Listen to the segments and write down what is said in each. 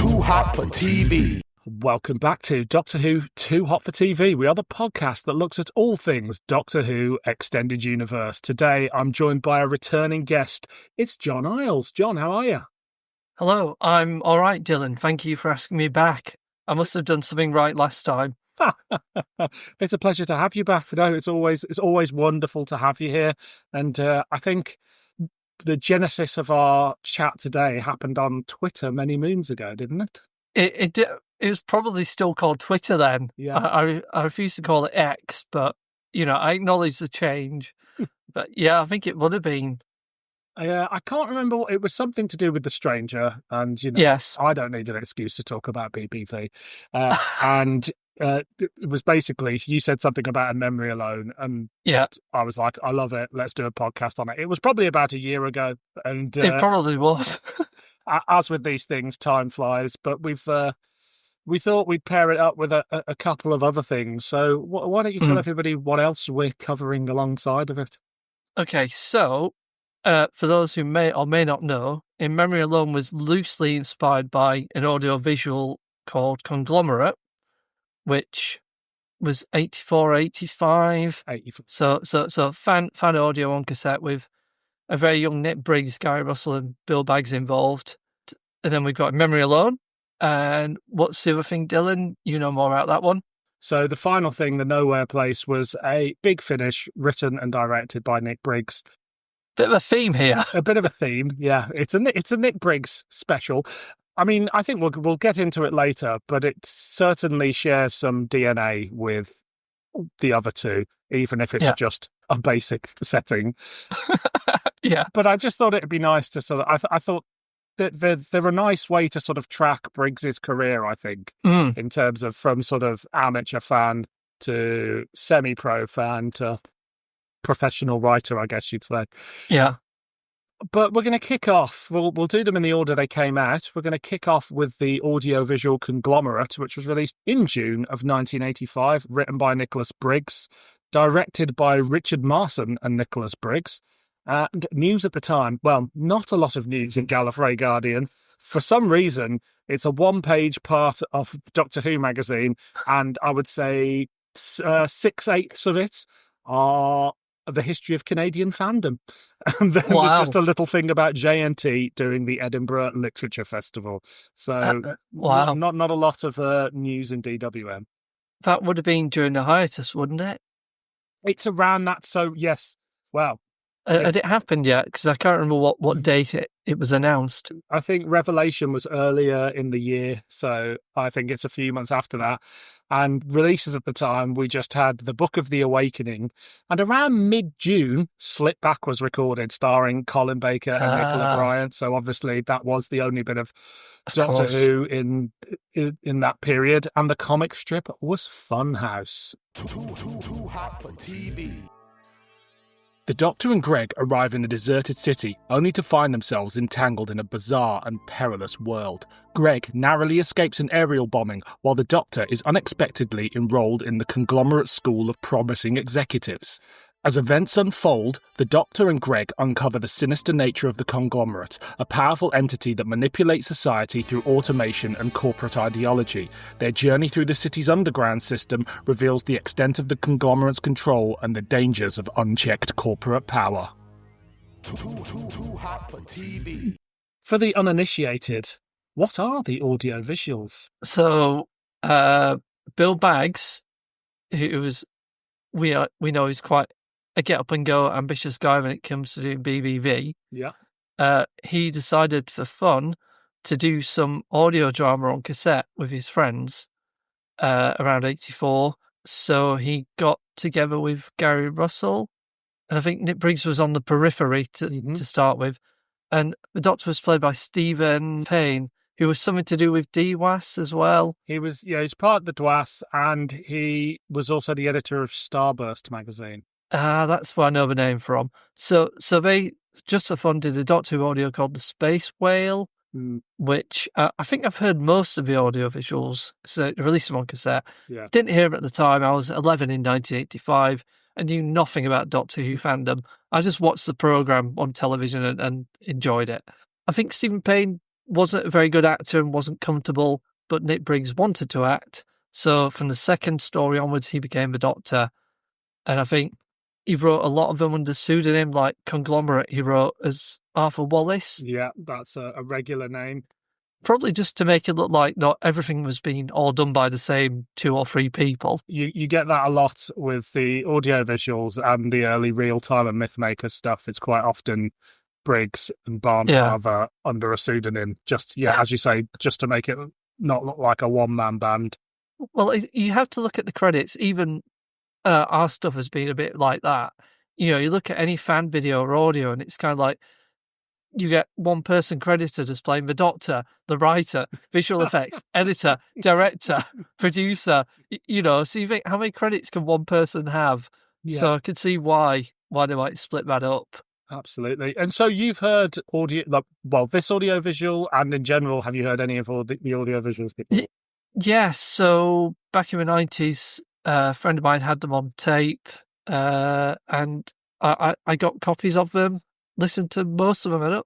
Too hot for TV. Welcome back to Doctor Who Too Hot for TV. We are the podcast that looks at all things Doctor Who Extended Universe. Today, I'm joined by a returning guest. It's John Isles. John, how are you? Hello, I'm all right, Dylan. Thank you for asking me back. I must have done something right last time. It's a pleasure to have you back. No, it's always wonderful to have you here. And I think the genesis of our chat today happened on Twitter many moons ago, didn't it? It was probably still called Twitter then. Yeah. I refuse to call it X, but, I acknowledge the change. But, yeah, I think it would have been. I can't remember. It was something to do with The Stranger. And, Yes. I don't need an excuse to talk about BBV. And it was basically, you said something about A Memory Alone. And yeah, I was like, I love it. Let's do a podcast on it. It was probably about a year ago. And it probably was. As with these things, time flies. But we thought we'd pair it up with a couple of other things. So why don't you tell everybody what else we're covering alongside of it? Okay, so for those who may or may not know, In Memory Alone was loosely inspired by an audio-visual called Conglomerate, which was 84, 85. 84. So fan audio on cassette with a very young Nick Briggs, Gary Russell and Bill Baggs involved. And then we've got In Memory Alone. And what's the other thing, Dylan? You know more about that one. So the final thing, The Nowhere Place, was a big finish written and directed by Nick Briggs. Bit of a theme here. A bit of a theme, yeah. It's a Nick Briggs special. I mean, I think we'll get into it later, but it certainly shares some DNA with the other two, even if it's just a basic setting. Yeah. But I just thought it'd be nice to sort of, I thought that they're a nice way to sort of track Briggs's career, I think, in terms of from sort of amateur fan to semi-pro fan to professional writer, I guess you'd say. Yeah. But we're going to kick off. We'll do them in the order they came out. We're going to kick off with the audiovisual Conglomerate, which was released in June of 1985, written by Nicholas Briggs, directed by Richard Marson and Nicholas Briggs. And news at the time, well, not a lot of news in Gallifrey Guardian. For some reason, it's a one-page part of Doctor Who magazine, and I would say 6/8 of it are the history of Canadian fandom. And then there's just a little thing about JNT doing the Edinburgh Literature Festival. So not a lot of news in DWM. That would have been during the hiatus, wouldn't it? It's around that, so yes. Well, had it happened yet? Because I can't remember what date it was announced. I think Revelation was earlier in the year, so I think it's a few months after that. And releases at the time, we just had The Book of the Awakening, and around mid-June, Slip Back was recorded, starring Colin Baker and Nicola Bryant. So obviously that was the only bit of Doctor Who in that period. And the comic strip was Funhouse. Too hot for TV. The Doctor and Greg arrive in a deserted city, only to find themselves entangled in a bizarre and perilous world. Greg narrowly escapes an aerial bombing, while the Doctor is unexpectedly enrolled in the Conglomerate School of Promising Executives. As events unfold, the Doctor and Greg uncover the sinister nature of the Conglomerate, a powerful entity that manipulates society through automation and corporate ideology. Their journey through the city's underground system reveals the extent of the Conglomerate's control and the dangers of unchecked corporate power. Too hot for TV. For the uninitiated, what are the audio visuals? So, Bill Baggs, who was we know is quite a get-up-and-go ambitious guy when it comes to doing BBV. Yeah. He decided for fun to do some audio drama on cassette with his friends around 84. So he got together with Gary Russell, and I think Nick Briggs was on the periphery to start with. And the Doctor was played by Stephen Payne, who was something to do with DWAS as well. He was, he's part of the DWAS, and he was also the editor of Starburst magazine. That's where I know the name from. So they, just for fun, did a Doctor Who audio called The Space Whale, which I think I've heard most of the audio visuals, so they released them on cassette. Yeah. Didn't hear them at the time. I was 11 in 1985 and knew nothing about Doctor Who fandom. I just watched the programme on television and enjoyed it. I think Stephen Payne wasn't a very good actor and wasn't comfortable, but Nick Briggs wanted to act. So from the second story onwards, he became the Doctor. And I think he wrote a lot of them under pseudonym, like Conglomerate he wrote as Arthur Wallace. Yeah, that's a regular name. Probably just to make it look like not everything was being all done by the same 2 or 3 people. You get that a lot with the audio visuals and the early real-time and Mythmaker stuff. It's quite often Briggs and Barnfather under a pseudonym, just, as you say, just to make it not look like a one-man band. Well, you have to look at the credits. Even our stuff has been a bit like that. You look at any fan video or audio and it's kind of like you get one person credited as playing the Doctor, the writer, visual effects, editor, director, producer, so you think, how many credits can one person have? Yeah. So I could see why they might split that up. Absolutely. And so you've heard audio, this audio visual, and in general, have you heard any of all the audio visuals before? Yes. So back in the 90s, a friend of mine had them on tape, and I got copies of them, listened to most of them. I'm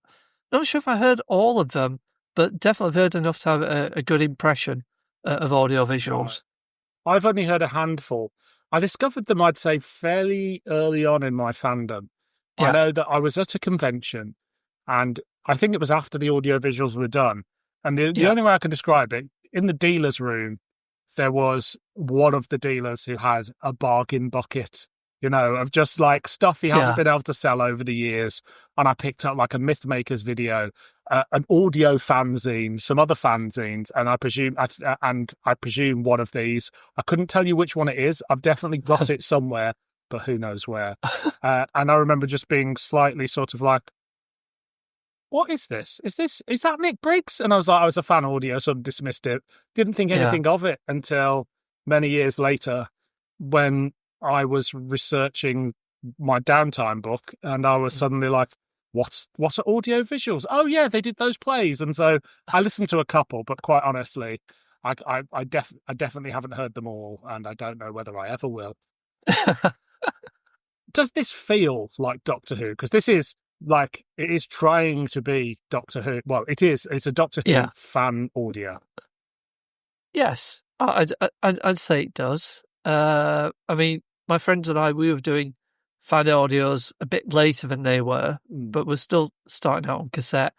not sure if I heard all of them, but definitely heard enough to have a good impression of audio visuals. Right. I've only heard a handful. I discovered them, I'd say, fairly early on in my fandom. Yeah. I know that I was at a convention, and I think it was after the audio visuals were done. And the only way I can describe it, in the dealer's room, there was one of the dealers who had a bargain bucket, of just like stuff he hadn't been able to sell over the years. And I picked up like a Mythmakers video, an audio fanzine, some other fanzines, and I presume one of these. I couldn't tell you which one it is. I've definitely got it somewhere, but who knows where. And I remember just being slightly sort of like, what is this? Is that Nick Briggs? And I was a fan audio, so I dismissed it. Didn't think anything of it until many years later when I was researching my downtime book, and I was suddenly like, what are audio visuals? Oh yeah, they did those plays. And so I listened to a couple, but quite honestly, I definitely haven't heard them all, and I don't know whether I ever will. Does this feel like Doctor Who? Because this is like, it is trying to be Doctor Who. Well, it is. It's a Doctor Who fan audio. Yes, I'd say it does. I mean, my friends and I, we were doing fan audios a bit later than they were, but we're still starting out on cassette,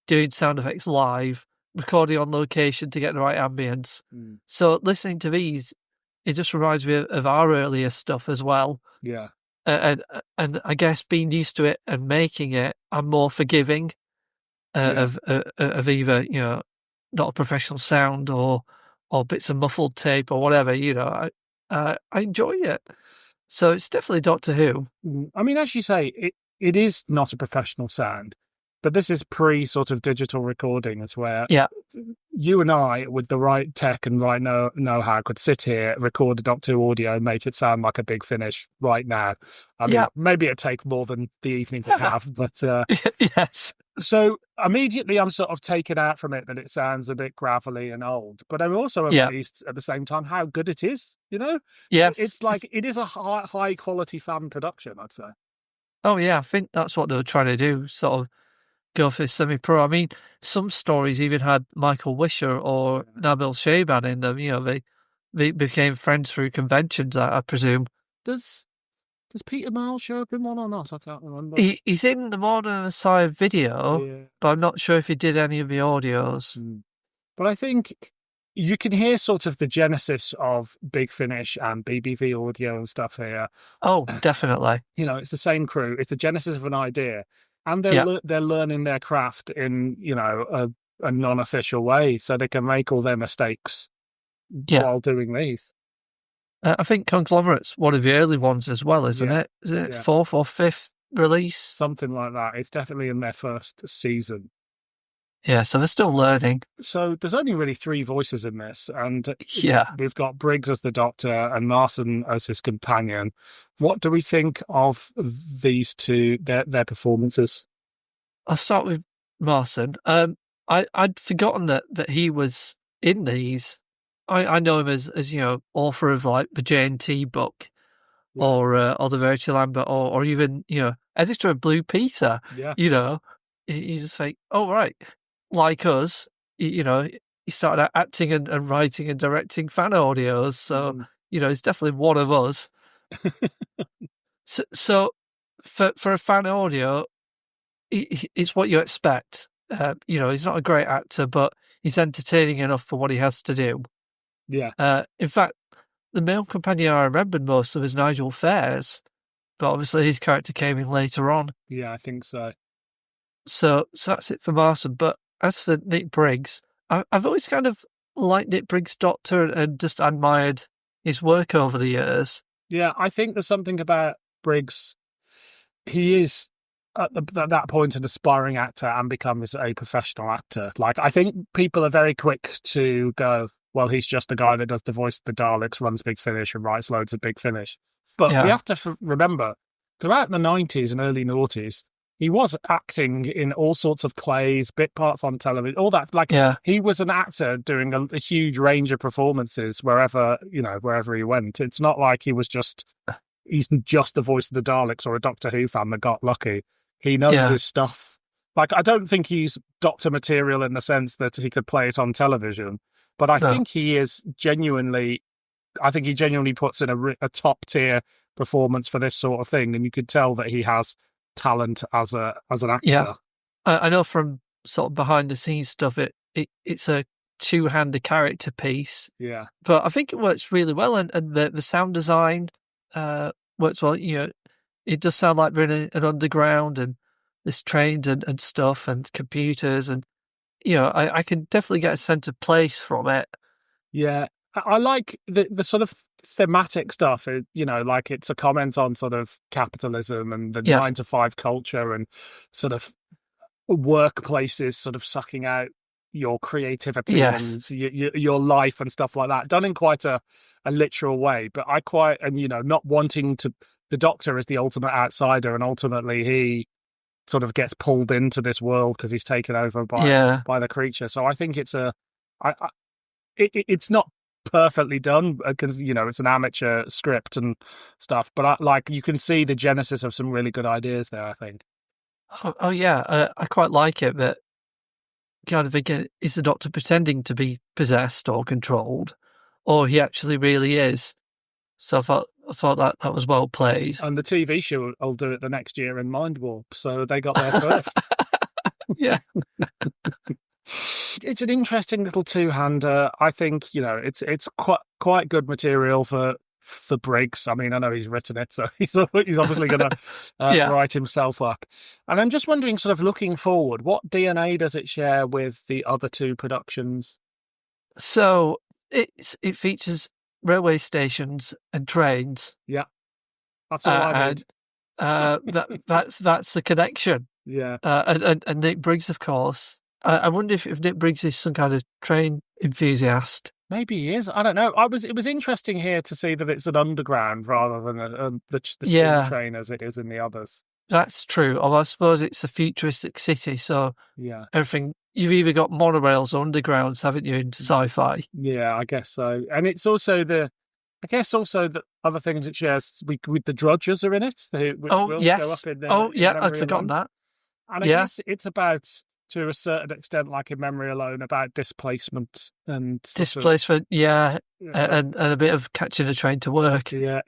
doing sound effects live, recording on location to get the right ambience. So listening to these, it just reminds me of our earlier stuff as well. Yeah. And I guess being used to it and making it, I'm more forgiving of either, not a professional sound or bits of muffled tape or whatever, I enjoy it. So it's definitely Doctor Who. I mean, as you say, it is not a professional sound, but this is pre sort of digital recording. It's where you and I, with the right tech and right know-how, could sit here, record a Doctor Who audio, make it sound like a Big Finish right now. I mean, maybe it'd take more than the evening to have, but yes. So immediately I'm sort of taken out from it that it sounds a bit gravelly and old, but I'm also amazed at the same time how good it is, Yes. It's like, it is a high quality fan production, I'd say. Oh yeah, I think that's what they were trying to do, sort of go for semi-pro. I mean, some stories even had Michael Wisher or Nabil Shaban in them. They became friends through conventions, I presume. Does Peter Miles show up in one or not? I can't remember. He's in the Modern Messiah video, but I'm not sure if he did any of the audios. But I think you can hear sort of the genesis of Big Finish and BBV Audio and stuff here. Oh, definitely. You know, it's the same crew. It's the genesis of an idea, and they're Yeah. they're learning their craft in, you know, a non-official way, so they can make all their mistakes Yeah. while doing these. I think Conglomerate's one of the early ones as well, isn't Yeah. it? Is it Yeah. 4th or 5th release? Something like that. It's definitely in their first season. Yeah, so they're still learning. So there's only really 3 voices in this, and Yeah. we've got Briggs as the Doctor and Marson as his companion. What do we think of these two, their performances? I'll start with Marson. I'd forgotten that he was in these. I know him as you know, author of like the J&T book, Yeah. or the Verity Lambert, or even, you know, editor of Blue Peter. Yeah. You know, you just think, oh right, like us, you know, he started out acting and writing and directing fan audios, so you know, he's definitely one of us. So for a fan audio, it's what you expect. You know, he's not a great actor, but he's entertaining enough for what he has to do. Yeah. In fact, the male companion I remembered most of is Nigel Fairs, but obviously his character came in later on. Yeah, I think so. So that's it for Marson. But as for Nick Briggs, I've always kind of liked Nick Briggs' Doctor and just admired his work over the years. Yeah, I think there's something about Briggs. He is at that point an aspiring actor and becomes a professional actor. Like, I think people are very quick to go, well, he's just a guy that does the voice of the Daleks, runs Big Finish and writes loads of Big Finish. But Yeah. we have to remember, throughout the 90s and early noughties, he was acting in all sorts of plays, bit parts on television, all that. Like, Yeah. he was an actor doing a huge range of performances wherever he went. It's not like he's just the voice of the Daleks or a Doctor Who fan that got lucky. He knows his stuff. Like, I don't think he's Doctor material in the sense that he could play it on television, but I think he is genuinely. I think he genuinely puts in a top tier performance for this sort of thing, and you could tell that he has talent as an actor. Yeah, I know from sort of behind the scenes stuff. It's a two-handed character piece. Yeah, but I think it works really well, and the sound design works well. You know, it does sound like we're in an underground, and there's trains and stuff and computers, and you know, I can definitely get a sense of place from it. Yeah, I like the sort of thematic stuff. You know, like it's a comment on sort of capitalism and the 9-to-5 culture and sort of workplaces sort of sucking out your creativity and your life and stuff like that, done in quite a literal way. But you know, not wanting to. The Doctor is the ultimate outsider, and ultimately he sort of gets pulled into this world because he's taken over by the creature. So I think it's it's not perfectly done because, you know, it's an amateur script and stuff, but you can see the genesis of some really good ideas there, I think. Oh yeah, I quite like it, but kind of again, is the Doctor pretending to be possessed or controlled, or he actually really is? So I thought that was well played. And the TV show will do it the next year in Mind Warp, so they got there first. Yeah. It's an interesting little two-hander. I think, you know, it's quite good material for Briggs. I mean, I know he's written it, so he's obviously going to write himself up. And I'm just wondering, sort of looking forward, what DNA does it share with the other two productions? So it features railway stations and trains. Yeah, that's all I need. That's the connection. Yeah, and Nick Briggs, of course. I wonder if Nick Briggs is some kind of train enthusiast. Maybe he is. I don't know. It was interesting here to see that it's an underground rather than the steam train as it is in the others. That's true. Although I suppose it's a futuristic city, so everything. You've either got monorails or undergrounds, haven't you, in sci-fi? Yeah, I guess so. And it's also the other things it shares with the Drudges are in it. Which will show up in I'd forgotten that. And I guess it's about, to a certain extent, like in Memory Alone, about displacement and and a bit of catching a train to work. Yeah,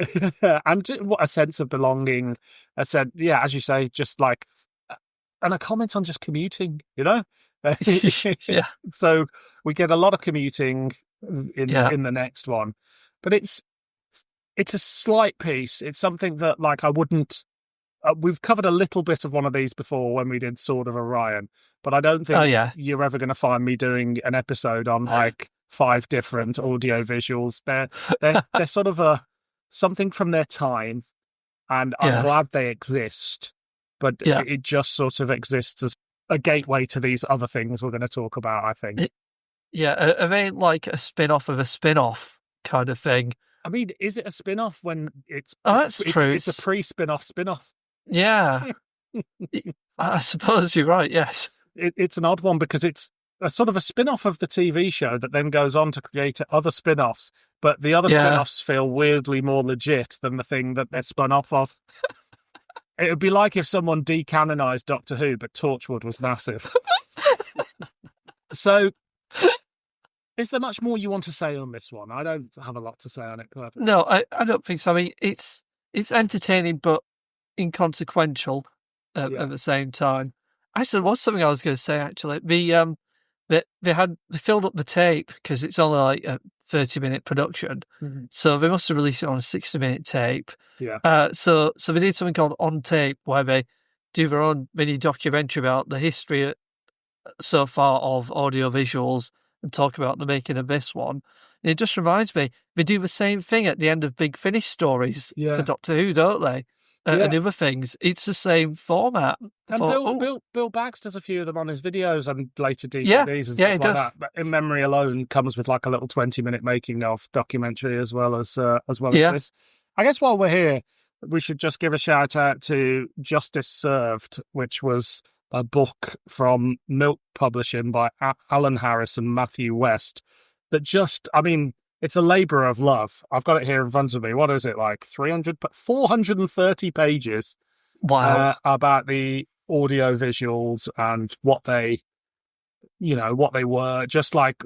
and what a sense of belonging. As you say, just like, and a comment on just commuting, you know. Yeah. So we get a lot of commuting in the next one. But it's a slight piece. It's something that, like, I wouldn't. We've covered a little bit of one of these before when we did Sword of Orion, but I don't think you're ever going to find me doing an episode on like 5 different audio visuals. They're sort of something from their time, and I'm glad they exist. But it just sort of exists as a gateway to these other things we're going to talk about, I think. Are they like a spin-off of a spin-off kind of thing? I mean, is it a spin-off when it's... Oh, that's true. It's a pre-spin-off spin-off. Yeah. I suppose you're right, yes. It's an odd one because it's a sort of a spin-off of the TV show that then goes on to create other spin-offs, but the other spin-offs feel weirdly more legit than the thing that they're spun off of. It would be like if someone decanonized Doctor Who, but Torchwood was massive. So, is there much more you want to say on this one? I don't have a lot to say on it. No, I don't think so. I mean, it's entertaining, but inconsequential at the same time. Actually, there was something I was going to say. Actually, they filled up the tape because it's only like a 30-minute production, so they must have released it on a 60-minute tape. Yeah. So they did something called On Tape, where they do their own mini documentary about the history so far of audio visuals and talk about the making of this one. And it just reminds me, they do the same thing at the end of Big Finish stories for Doctor Who, don't they? And other things. It's the same format. And Bill Baggs does a few of them on his videos and later DVDs and stuff like that. But In Memory Alone comes with like a little 20-minute making of documentary as well as this. I guess while we're here, we should just give a shout out to Justice Served, which was a book from Milk Publishing by Alan Harris and Matthew West that it's a labour of love. I've got it here in front of me. What is it, like 430 pages? Wow. About the audio visuals and what they were, just like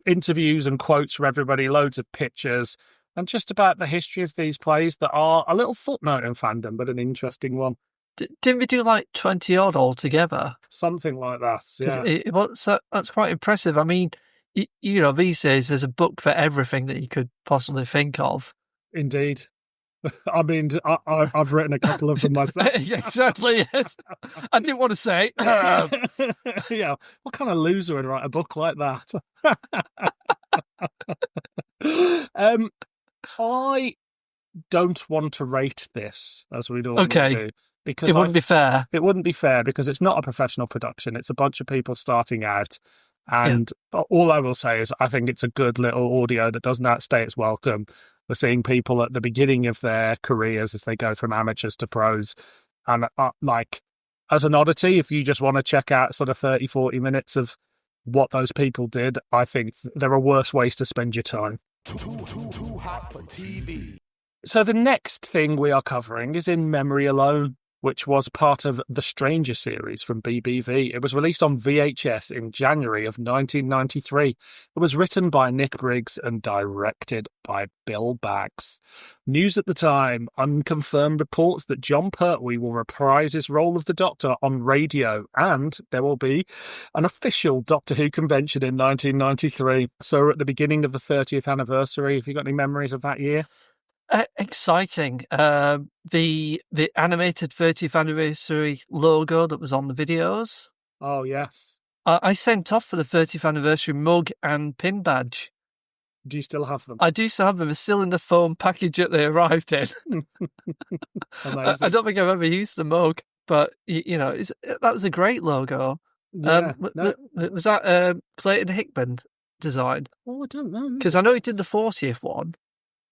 interviews and quotes from everybody, loads of pictures, and just about the history of these plays that are a little footnote in fandom, but an interesting one. Didn't we do like 20 odd altogether? Something like that, yeah. That's quite impressive. I mean, these days there's a book for everything that you could possibly think of. Indeed. I mean, I've written a couple of them myself. Exactly, yes. I didn't want to say. Yeah, what kind of loser would write a book like that? I don't want to rate this, as we normally do. Because it wouldn't be fair. It wouldn't be fair because it's not a professional production. It's a bunch of people starting out. And all I will say is I think it's a good little audio that doesn't outstay its welcome. We're seeing people at the beginning of their careers as they go from amateurs to pros. And as an oddity, if you just want to check out sort of 30, 40 minutes of what those people did, I think there are worse ways to spend your time. Too hot for TV. So the next thing we are covering is In Memory Alone, which was part of The Stranger series from BBV. It was released on VHS in January of 1993. It was written by Nick Briggs and directed by Bill Baggs. News at the time, unconfirmed reports that John Pertwee will reprise his role of the Doctor on radio, and there will be an official Doctor Who convention in 1993. So we're at the beginning of the 30th anniversary. Have you got any memories of that year? Exciting. The animated 30th anniversary logo that was on the videos. Oh, yes. I sent off for the 30th anniversary mug and pin badge. Do you still have them? I do still have them. They're still in the foam package that they arrived in. I don't think I've ever used the mug, but, that was a great logo. Yeah, Was that Clayton Hickman design? Oh, I don't know. Because I know he did the 40th one.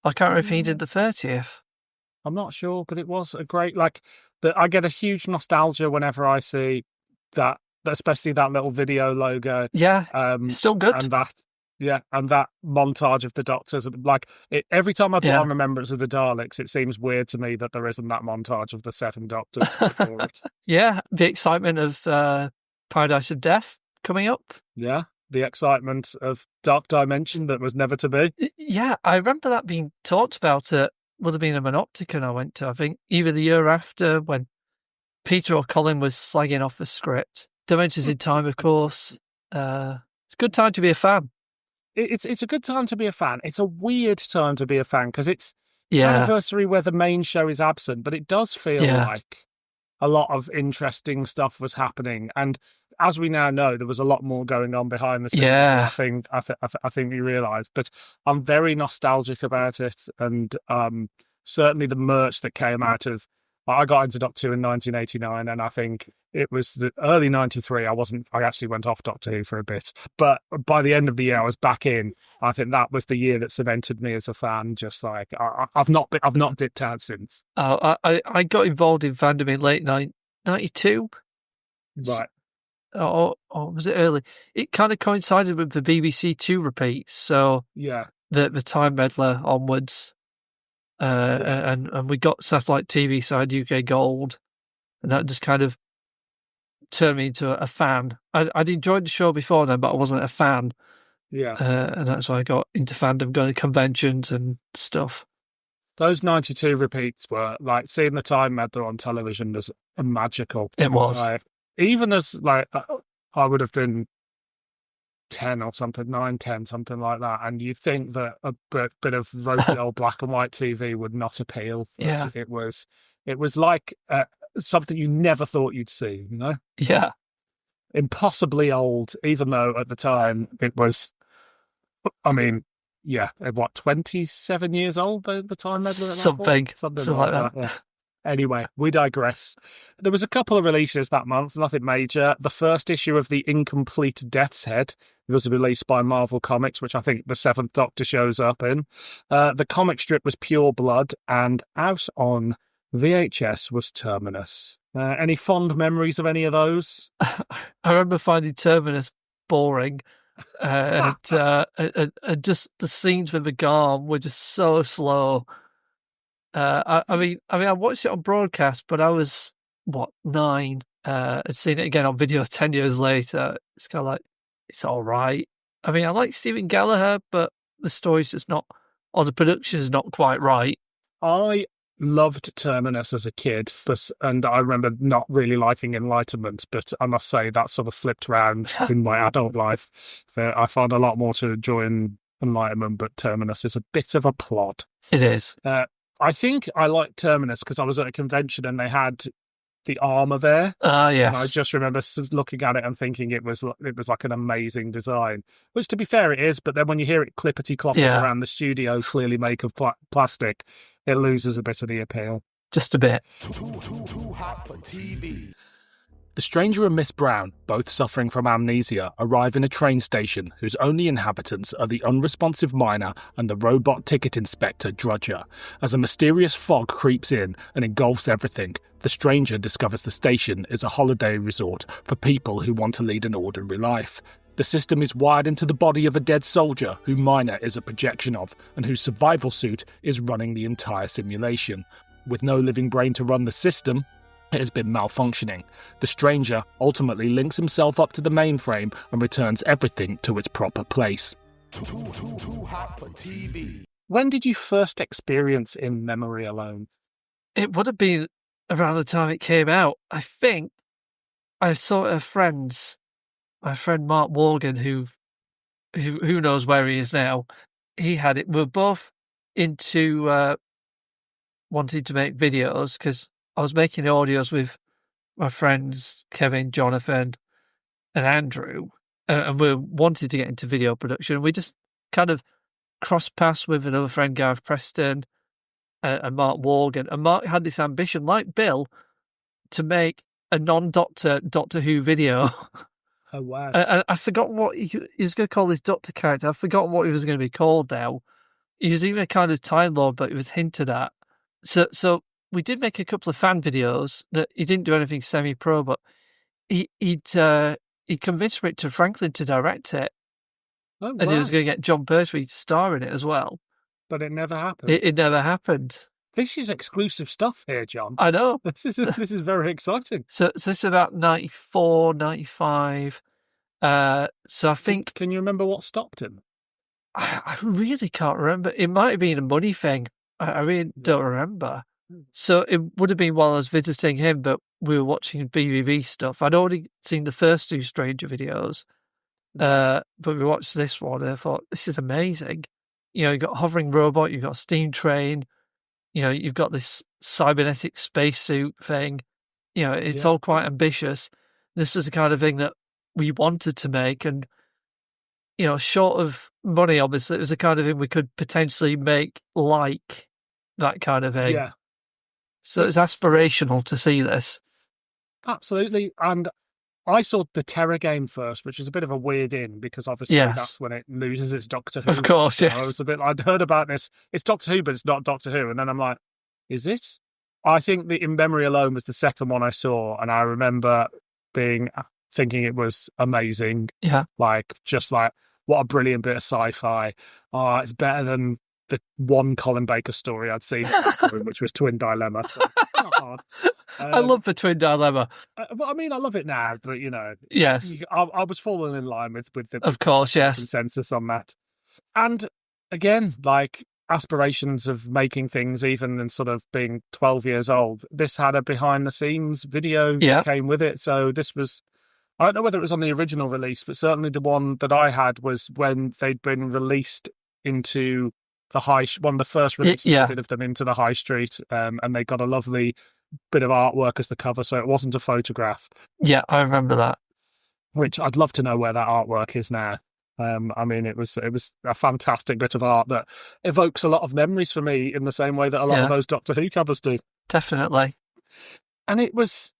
I can't remember if he did the 30th. I'm not sure, but it was a great, I get a huge nostalgia whenever I see that, especially that little video logo. Yeah, still good. And that montage of the Doctors. Every time I put on Remembrance of the Daleks, it seems weird to me that there isn't that montage of the 7 Doctors before it. Yeah, the excitement of Paradise of Death coming up. Yeah. The excitement of Dark Dimension that was never to be. Yeah, I remember that being talked about would have been a Monopticon I went to, I think, either the year after when Peter or Colin was slagging off the script. Dimensions in Time, of course. It's a good time to be a fan. it's a good time to be a fan. It's a weird time to be a fan because it's Yeah. anniversary where the main show is absent, but it does feel like a lot of interesting stuff was happening. And as we now know, there was a lot more going on behind the scenes. Yeah. I think we realised. But I'm very nostalgic about it, and certainly the merch that came out of. I got into Doctor Who in 1989, and I think it was the early '93. I actually went off Doctor Who for a bit, but by the end of the year, I was back in. I think that was the year that cemented me as a fan. Just like I've not dipped out since. Oh, I got involved in fandom in late 92. Right. Or was it early? It kind of coincided with the BBC Two repeats, so yeah, the Time Meddler onwards. And we got satellite TV side UK Gold, and that just kind of turned me into a fan. I'd enjoyed the show before then, but I wasn't a fan. Yeah, and that's why I got into fandom, going to conventions and stuff. Those 92 repeats were like seeing the Time Meddler on television was magical. It was. Even as like I would have been 10 or something, 9, 10, something like that, and you'd think that a bit of ropey old black and white TV would not appeal. Yeah. It was like something you never thought you'd see, you know? Yeah. Impossibly old, even though at the time it was, I mean, yeah, what, 27 years old by the Time Meddler? Something like that. Yeah. Anyway, we digress. There was a couple of releases that month, nothing major. The first issue of The Incomplete Death's Head was released by Marvel Comics, which I think the Seventh Doctor shows up in. The comic strip was Pure Blood, and out on VHS was Terminus. Any fond memories of any of those? I remember finding Terminus boring. And just the scenes with the Garm were just so slow. I mean, I watched it on broadcast, but I was 9. I'd seen it again on video 10 years later. It's kind of like, it's all right. I mean, I like Stephen Gallagher, but the story's just not, or the production's not quite right. I loved Terminus as a kid, and I remember not really liking Enlightenment, but I must say that sort of flipped around in my adult life. I found a lot more to enjoy in Enlightenment, but Terminus is a bit of a plod. It is. I think I liked Terminus because I was at a convention and they had the armour there. Yes. And I just remember looking at it and thinking it was like an amazing design, which to be fair it is, but then when you hear it clippity-clopping around the studio, clearly made of plastic, it loses a bit of the appeal. Just a bit. Too hot for TV. The Stranger and Miss Brown, both suffering from amnesia, arrive in a train station whose only inhabitants are the unresponsive miner and the robot ticket inspector Drudger. As a mysterious fog creeps in and engulfs everything, the Stranger discovers the station is a holiday resort for people who want to lead an ordinary life. The system is wired into the body of a dead soldier who Miner is a projection of, and whose survival suit is running the entire simulation. With no living brain to run the system, it has been malfunctioning. The Stranger ultimately links himself up to the mainframe and returns everything to its proper place. Too hot for TV. When did you first experience In Memory Alone? It would have been around the time it came out. I think I saw my friend Mark Morgan, who knows where he is now. He had it. We're both into wanting to make videos because I was making audios with my friends Kevin, Jonathan, and Andrew, and we wanted to get into video production. We just kind of crossed paths with another friend, Gareth Preston, and Mark Morgan. And Mark had this ambition, like Bill, to make a non-Doctor Who video. Oh, wow. And I forgot what he was going to call his Doctor character. I've forgotten what he was going to be called now. He was even a kind of Time Lord, but it was hinted at. So we did make a couple of fan videos that he didn't do anything semi-pro, but he convinced Richard Franklin to direct it. Oh, wow. And he was going to get John Pertwee to star in it as well. But it never happened. It never happened. This is exclusive stuff here, John. I know. This is very exciting. So it's about 94, 95. So I think... Can you remember what stopped him? I really can't remember. It might have been a money thing. I really don't remember. So it would have been while I was visiting him, but we were watching BBV stuff. I'd already seen the first 2 Stranger videos. But we watched this one and I thought, this is amazing. You've got a hovering robot, you've got a steam train, you've got this cybernetic spacesuit thing. It's all quite ambitious. This is the kind of thing that we wanted to make, and short of money, obviously, it was the kind of thing we could potentially make like that kind of thing. Yeah. So it's aspirational to see this. Absolutely. And I saw the Terror game first, which is a bit of a weird in, because obviously that's when it loses its Doctor Who. Of course, yes. I was I'd heard about this. It's Doctor Who, but it's not Doctor Who. And then I'm like, is it? I think the In Memory Alone was the second one I saw, and I remember thinking it was amazing. Yeah. Just what a brilliant bit of sci-fi. Oh, it's better than the one Colin Baker story I'd seen, which was Twin Dilemma. So, not hard. I love the Twin Dilemma. I love it now, but yes, I was falling in line with the of course, yes, consensus on that. And again, aspirations of making things, even in sort of being 12 years old, this had a behind the scenes video that came with it. So this was, I don't know whether it was on the original release, but certainly the one that I had was when they'd been released into the one of the first releases they did of them into the high street, and they got a lovely bit of artwork as the cover, so it wasn't a photograph. Yeah, I remember that. Which I'd love to know where that artwork is now. It was a fantastic bit of art that evokes a lot of memories for me in the same way that a lot of those Doctor Who covers do. Definitely. And it was,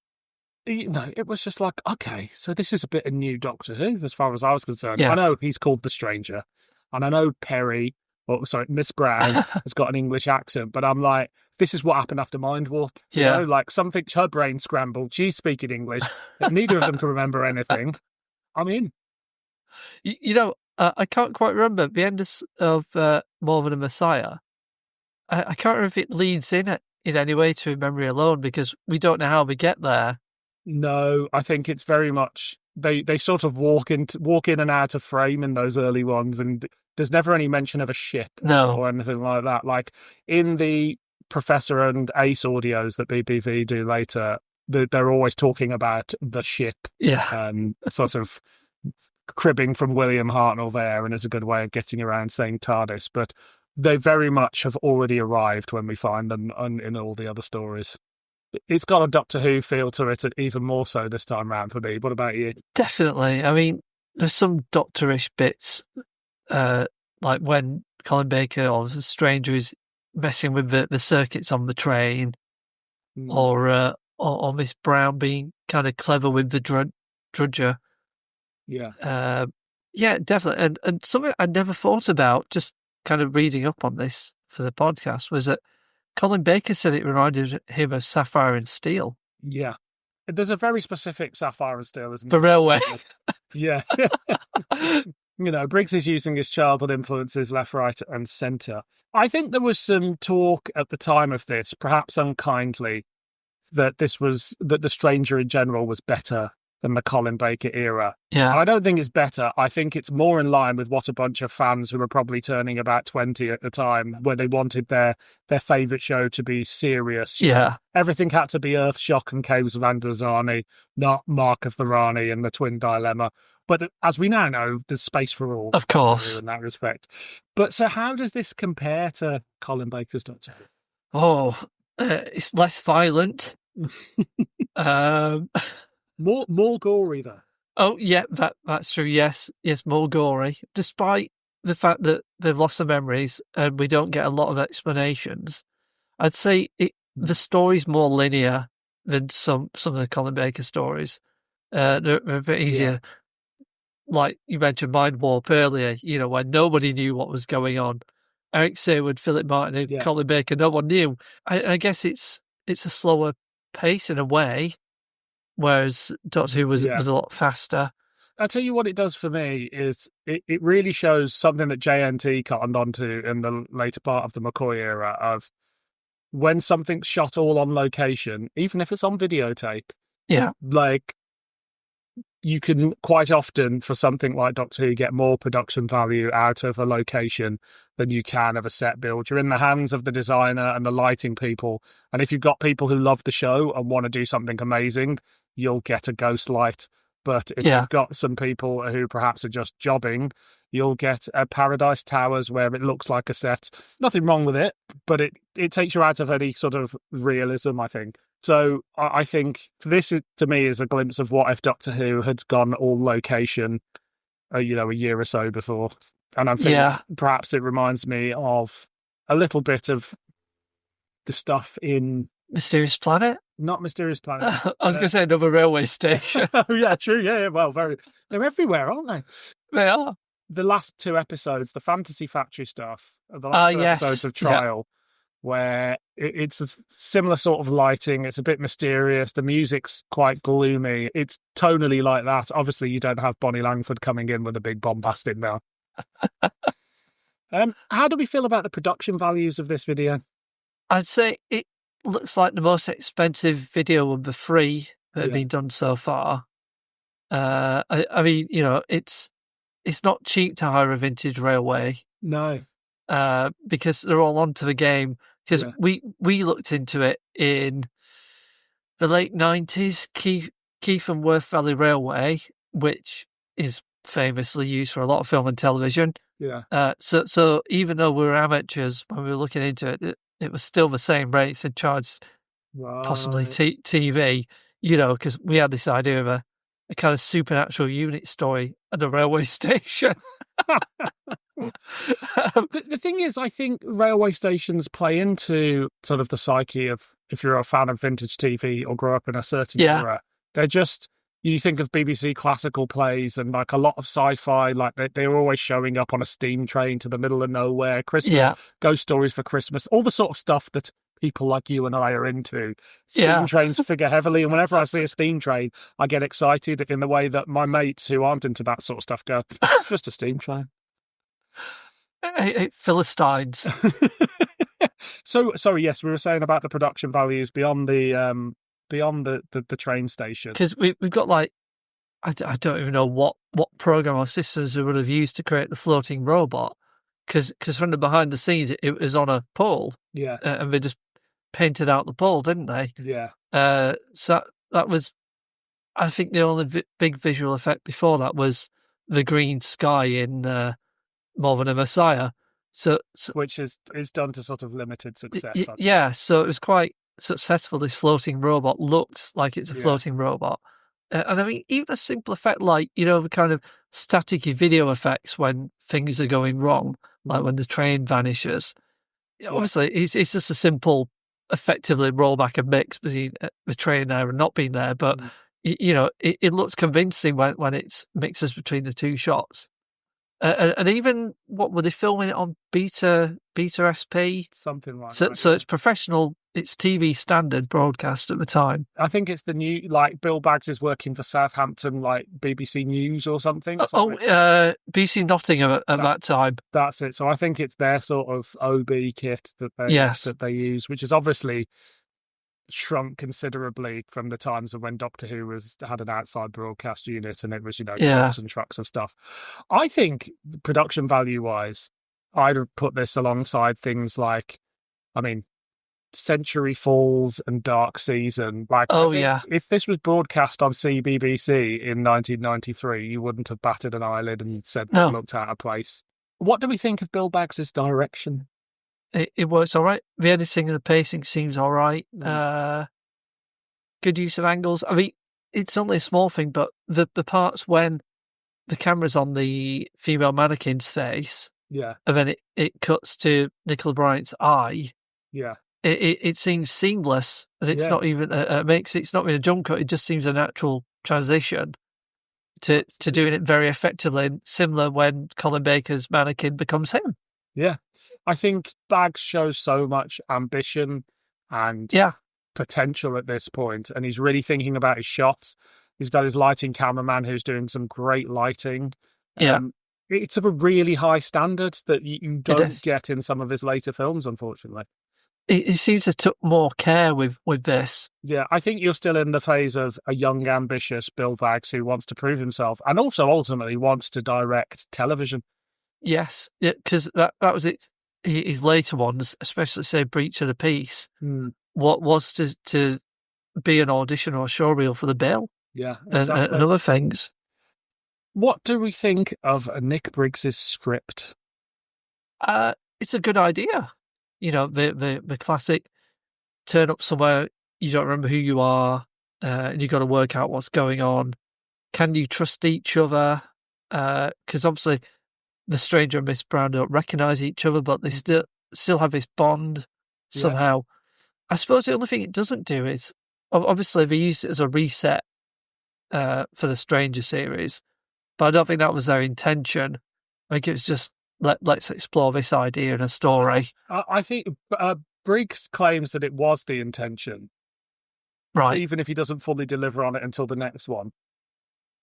it was just like, okay, so this is a bit of new Doctor Who as far as I was concerned. Yes. I know he's called The Stranger, and I know Miss Brown has got an English accent, but I'm like, this is what happened after Mind Warp. Her brain scrambled. She's speaking English. Neither of them can remember anything. I'm in. I can't quite remember at the end of More Than a Messiah. I can't remember if it leads in any way to In Memory Alone, because we don't know how they get there. No, I think it's very much they sort of walk in and out of frame in those early ones, and there's never any mention of a ship or anything like that. Like in the Professor and Ace audios that BBV do later, they're always talking about the ship. Yeah. Sort of cribbing from William Hartnell there, and it's a good way of getting around saying TARDIS. But they very much have already arrived when we find them in all the other stories. It's got a Doctor Who feel to it, even more so this time round for me. What about you? Definitely. I mean, there's some Doctorish bits, like when Colin Baker or The Stranger is messing with the circuits on the train, or Miss Brown being kind of clever with the drudger. Yeah. Definitely. And something I never thought about, just kind of reading up on this for the podcast, was that Colin Baker said it reminded him of Sapphire and Steel. Yeah. There's a very specific Sapphire and Steel, isn't there? The railway. Yeah. Briggs is using his childhood influences left, right, and centre. I think there was some talk at the time of this, perhaps unkindly, that The Stranger in general was better than the Colin Baker era. Yeah. And I don't think it's better. I think it's more in line with what a bunch of fans who were probably turning about 20 at the time, where they wanted their favourite show to be serious. Yeah. Everything had to be Earthshock and Caves of Androzani, not Mark of the Rani and the Twin Dilemma. But as we now know, there's space for all. Of course. In that respect. But so how does this compare to Colin Baker's Doctor Who? Oh, it's less violent. More gory, though. Oh, yeah, that's true. Yes, more gory. Despite the fact that they've lost their memories and we don't get a lot of explanations, I'd say the story's more linear than some of the Colin Baker stories. They're a bit easier. Yeah. Like you mentioned Mind Warp earlier, when nobody knew what was going on. Eric Saywood, Philip Martin, and Colin Baker, no one knew. I guess it's a slower pace in a way, whereas Doctor Who was a lot faster. I'll tell you what it does for me is it really shows something that JNT cottoned onto in the later part of the McCoy era, of when something's shot all on location, even if it's on videotape. Yeah. Like, you can quite often, for something like Doctor Who, get more production value out of a location than you can of a set build. You're in the hands of the designer and the lighting people. And if you've got people who love the show and want to do something amazing, you'll get a ghost light But if you've got some people who perhaps are just jobbing, you'll get a Paradise Towers where it looks like a set. Nothing wrong with it, but it takes you out of any sort of realism, I think. So I think this, to me, is a glimpse of what if Doctor Who had gone all location, a year or so before. And I think perhaps it reminds me of a little bit of the stuff in Mysterious Planet? Not Mysterious Planet. I was going to say another railway station. Yeah, true. Yeah, well, they're everywhere, aren't they? They are. The last 2 episodes, the Fantasy Factory stuff, the last 2 episodes of Trial, where it's a similar sort of lighting. It's a bit mysterious. The music's quite gloomy. It's tonally like that. Obviously, you don't have Bonnie Langford coming in with a big bombastic now. How do we feel about the production values of this video? I'd say it looks like the most expensive video of the 3 that have been done so far. I mean, it's not cheap to hire a vintage railway. No. Because they're all onto the game. Because we looked into it in the late 90s, Keith and Worth Valley Railway, which is famously used for a lot of film and television. Yeah. So even though we were amateurs when we were looking into it, it was still the same rates and charged possibly TV, because we had this idea of a kind of supernatural unit story at the railway station. The thing is, I think railway stations play into sort of the psyche of, if you're a fan of vintage TV or grew up in a certain era, they're just, you think of BBC classical plays and like a lot of sci-fi, like they're always showing up on a steam train to the middle of nowhere, Christmas, ghost stories for Christmas, all the sort of stuff that people like you and I are into. Steam trains figure heavily, and whenever I see a steam train, I get excited in the way that my mates who aren't into that sort of stuff go, just a steam train. Philistines. So, sorry, yes, we were saying about the production values beyond the train station. Because we've got like, I don't even know what program or systems we would have used to create the floating robot. Because from the behind the scenes, it was on a pole. Yeah. And they just painted out the pole, didn't they? Yeah. So that was, I think the only big visual effect before that was the green sky in More Than a Messiah. So which is done to sort of limited success. So it was quite successful. This floating robot looks like it's a floating robot. And I mean, even a simple effect like, the kind of staticky video effects when things are going wrong, like when the train vanishes. Obviously, it's just a simple, effectively rollback and mix between the train there and not being there. But, it looks convincing when it's mixes between the 2 shots. And even, what were they filming it on? Beta SP? Something like that. So it's professional, it's TV standard broadcast at the time. I think it's the new, like, Bill Baggs is working for Southampton, like, BBC News or something. BBC Nottingham at that time. That's it. So I think it's their sort of OB kit that they use, which is obviously shrunk considerably from the times of when Doctor Who had an outside broadcast unit and it was, trucks and trucks of stuff. I think production value wise, I'd have put this alongside things like, Century Falls and Dark Season. Like, if this was broadcast on CBBC in 1993, you wouldn't have batted an eyelid and said that looked out of place. What do we think of Bill Baggs' direction? It works all right. The editing and the pacing seems all right. Good use of angles. I mean, it's only a small thing, but the parts when the camera's on the female mannequin's face, and then it cuts to Nicola Bryant's eye. Yeah, it seems seamless, and it's not even it's not even a jump cut. It just seems a natural transition to doing it very effectively. And similar when Colin Baker's mannequin becomes him. Yeah. I think Baggs shows so much ambition and potential at this point, and he's really thinking about his shots. He's got his lighting cameraman who's doing some great lighting. It's of a really high standard that you don't get in some of his later films, unfortunately. He seems to took more care with this. Yeah, I think you're still in the phase of a young, ambitious Bill Baggs who wants to prove himself and also ultimately wants to direct television. Yes, because that was it. His later ones, especially say Breach of the Peace, what was to be an audition or a showreel for the Bill. Yeah, and exactly. other things. What do we think of Nick Briggs's script? It's a good idea. The classic turn up somewhere, you don't remember who you are, and you've got to work out what's going on. Can you trust each other? Because obviously the stranger and Miss Brown don't recognise each other, but they still have this bond somehow. I suppose the only thing it doesn't do is, obviously they used it as a reset for the Stranger series, but I don't think that was their intention. I think it was just, let's explore this idea in a story. I think Briggs claims that it was the intention, Right. even if he doesn't fully deliver on it until the next one.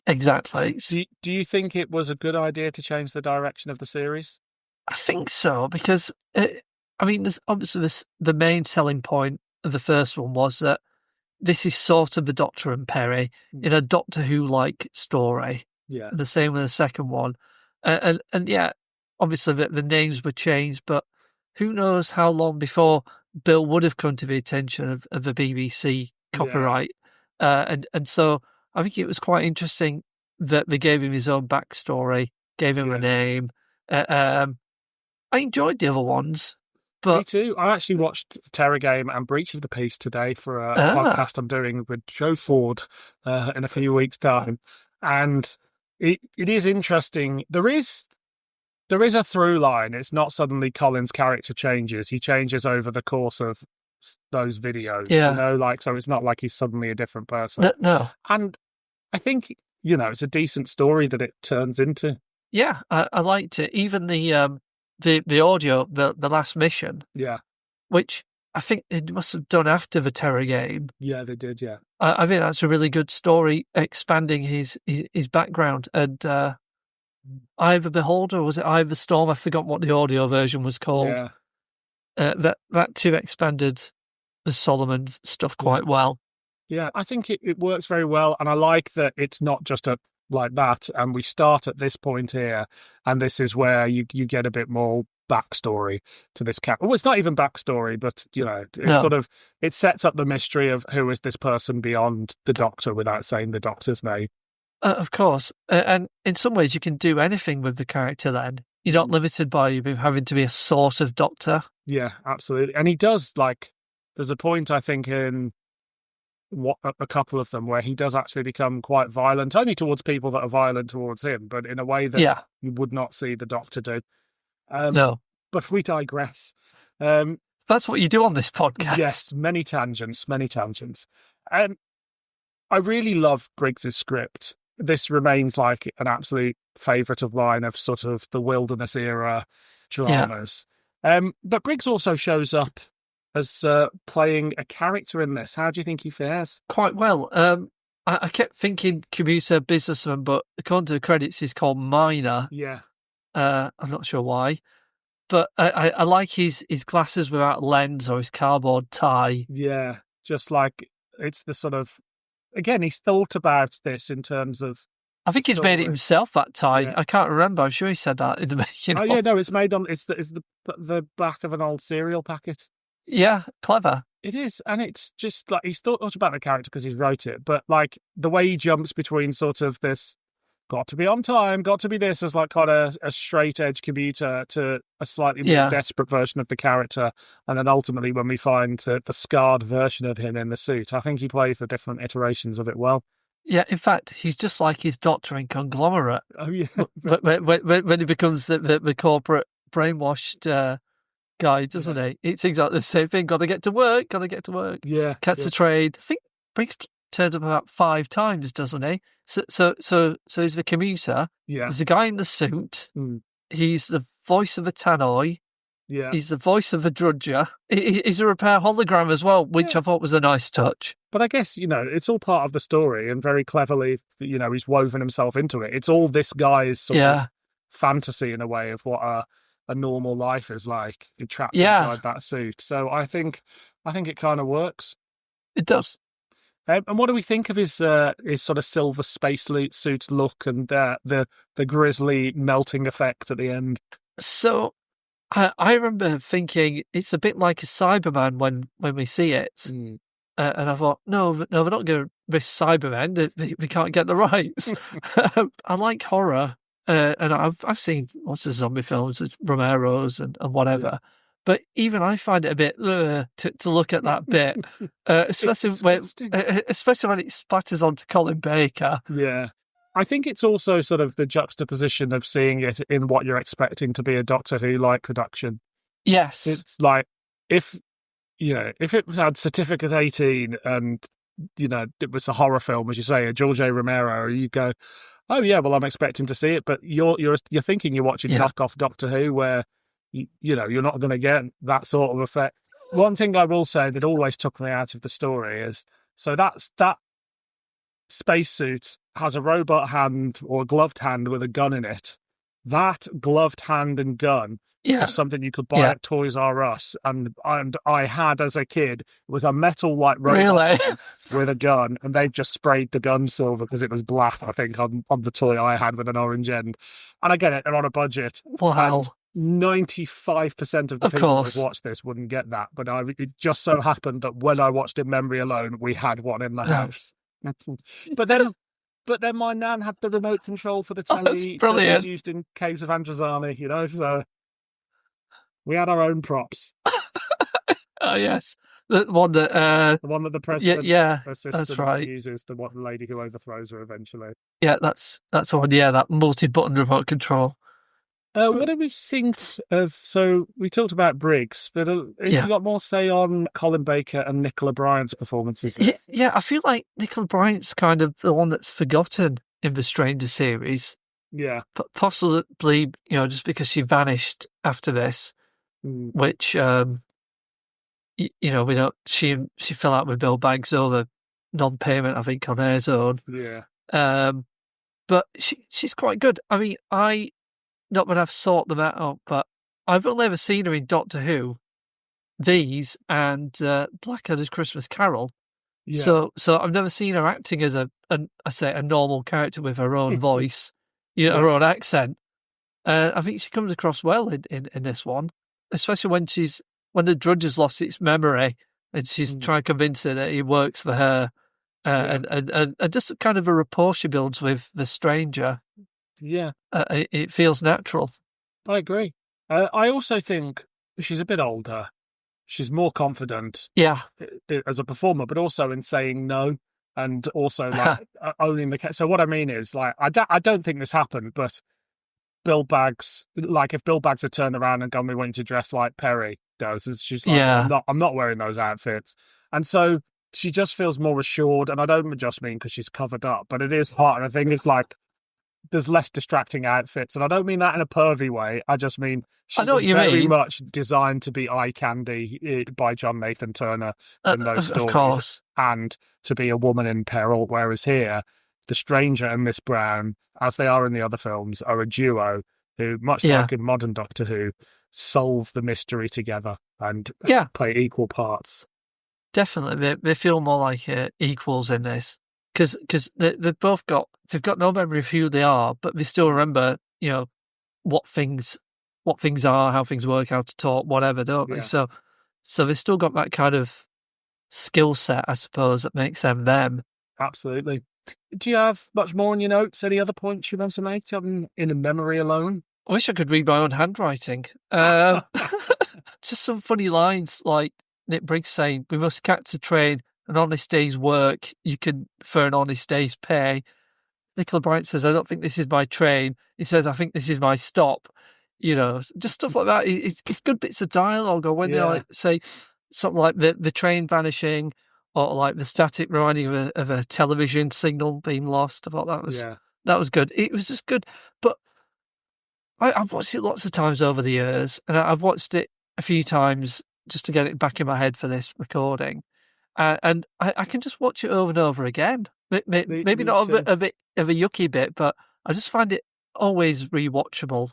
Exactly. Do you think it was a good idea to change the direction of the series? I think so, because, there's obviously the main selling point of the first one was that this is sort of the Doctor and Perry in a Doctor Who-like story. Yeah. The same with the second one. And yeah, obviously the names were changed, but who knows how long before Bill would have come to the attention of the BBC copyright. And so I think it was quite interesting that they gave him his own backstory, gave him a name. I enjoyed the other ones. But me too. I actually watched Terror Game and Breach of the Peace today for a podcast I'm doing with Joe Ford in a few weeks' time. And it is interesting. There is a through line. It's not suddenly Colin's character changes. He changes over the course of those videos. Yeah. So it's not like he's suddenly a different person. No. And I think, it's a decent story that it turns into. Yeah, I liked it. Even the audio, the last mission. Yeah. Which I think it must have done after the Terror Game. Yeah, they did, yeah. I think that's a really good story, expanding his background. And Eye of the Beholder, was it Eye of the Storm? I forgot what the audio version was called. Yeah. That too expanded the Solomon stuff quite well. Yeah, I think it works very well. And I like that it's not just like that. And we start at this point here. And this is where you get a bit more backstory to this character. Well, it's not even backstory, but, it sets up the mystery of who is this person beyond the Doctor without saying the Doctor's name. Of course. And in some ways, you can do anything with the character then. You're not limited by him having to be a sort of Doctor. Yeah, absolutely. And he does, there's a point, I think, in a couple of them where he does actually become quite violent, only towards people that are violent towards him, but in a way that you would not see the Doctor do. No. But we digress. That's what you do on this podcast. Yes, many tangents. I really love Briggs's script. This remains like an absolute favourite of mine of sort of the wilderness era dramas. Yeah. But Briggs also shows up as playing a character in this. How do you think he fares? Quite well. I kept thinking commuter businessman, but according to the credits, he's called Miner. Yeah. I'm not sure why. But I like his glasses without lens or his cardboard tie. Yeah, just like it's the sort of... Again, he's thought about this in terms of... I think he's made it himself, that tie. Yeah. I can't remember. I'm sure he said that in the making of. Yeah, no, it's made on... It's the back of an old cereal packet. Yeah, clever. It is, and it's just like he's thought about the character because he's wrote it, but like the way he jumps between sort of this got to be on time, got to be this as like kind of a straight edge commuter to a slightly more desperate version of the character, and then ultimately when we find the scarred version of him in the suit, I think he plays the different iterations of it well. Yeah, in fact, he's just like his Doctor in Conglomerate. Oh yeah, when he becomes the corporate brainwashed. Guy, doesn't he? It's exactly the same thing. Got to get to work. Yeah, catch the train. I think Briggs turns up about 5 times, doesn't he? So he's the commuter. Yeah, he's the guy in the suit. He's the voice of the tannoy. Yeah, he's the voice of the drudger. He's a repair hologram as well, which I thought was a nice touch. But I guess it's all part of the story, and very cleverly, he's woven himself into it. It's all this guy's sort of fantasy in a way of what a normal life is like, trapped inside that suit. So I think it kind of works. It does. And what do we think of his sort of silver space suit look and the grisly melting effect at the end? So I remember thinking it's a bit like a Cyberman when we see it. and I thought, no, we're not going to risk Cybermen. We can't get the rights. I like horror, and I've seen lots of zombie films, Romero's and whatever. Yeah. But even I find it a bit to look at that bit, especially especially when it splatters onto Colin Baker. Yeah. I think it's also sort of the juxtaposition of seeing it in what you're expecting to be a Doctor Who-like production. Yes. It's like, if it had Certificate 18 and, it was a horror film, as you say, a George A. Romero, you go, oh yeah, well, I'm expecting to see it, but you're thinking you're watching knockoff Doctor Who, where, you're not going to get that sort of effect. One thing I will say that always took me out of the story is, so that spacesuit has a robot hand or a gloved hand with a gun in it. That gloved hand and gun was something you could buy at Toys R Us, and I had as a kid was a metal white robot with a gun, and they just sprayed the gun silver because it was black, I think, on the toy I had with an orange end. And I get it, they're on a budget. Wow. And 95% of the people who watched this wouldn't get that, but it just so happened that when I watched In Memory Alone, we had one in the house. But then my nan had the remote control for the telly that was used in Caves of Androzani, so we had our own props. Oh yes, the one that the president, that's right, uses, the lady who overthrows her eventually. Yeah, that's the one. Yeah, that multi-button remote control. What do we think of? So we talked about Briggs, but have you got more say on Colin Baker and Nicola Bryant's performances? Yeah, I feel like Nicola Bryant's kind of the one that's forgotten in the Stranger series. Yeah, but possibly, just because she vanished after this, which we don't. She fell out with Bill Baggs over non-payment, I think, on her own. Yeah, but she's quite good. I mean, not that I've sought them out, but I've only ever seen her in Doctor Who, these, and Blackadder's Christmas Carol. Yeah. So I've never seen her acting as a normal character with her own voice, her own accent. I think she comes across well in this one, especially when the Drudge has lost its memory and she's trying to convince her that he works for her, and just kind of a rapport she builds with the stranger. Yeah, it feels natural. I agree. I also think she's a bit older. She's more confident. Yeah, as a performer, but also in saying no, and also like owning the case. So what I mean is, like, I don't think this happened, but Bill Baggs, like, if Bill Baggs had turned around and gone, we want you to dress like Perry does, she's like, I'm not wearing those outfits, and so she just feels more assured. And I don't just mean because she's covered up, but it is part of the thing. It's like, there's less distracting outfits, and I don't mean that in a pervy way. I just mean she was very much designed to be eye candy by John Nathan Turner in those stories, of course, and to be a woman in peril. Whereas here, the Stranger and Miss Brown, as they are in the other films, are a duo who, much like in modern Doctor Who, solve the mystery together and play equal parts. Definitely, they feel more like equals in this. Because they've got no memory of who they are, but they still remember, what things are, how things work, how to talk, whatever, don't they? So they've still got that kind of skill set, I suppose, that makes them. Absolutely. Do you have much more on your notes? Any other points you want to make in A Memory Alone? I wish I could read my own handwriting. Just some funny lines like Nick Briggs saying, "We must catch the train. An honest day's work, you can for an honest day's pay." Nicola Bryant says, "I don't think this is my train." He says, "I think this is my stop." Just stuff like that. It's good bits of dialogue. Or when they like say something like the train vanishing, or like the static reminding of a television signal being lost. I thought that was good. It was just good. But I've watched it lots of times over the years, and I've watched it a few times just to get it back in my head for this recording. And I can just watch it over and over again. Maybe not a bit of a yucky bit, but I just find it always rewatchable.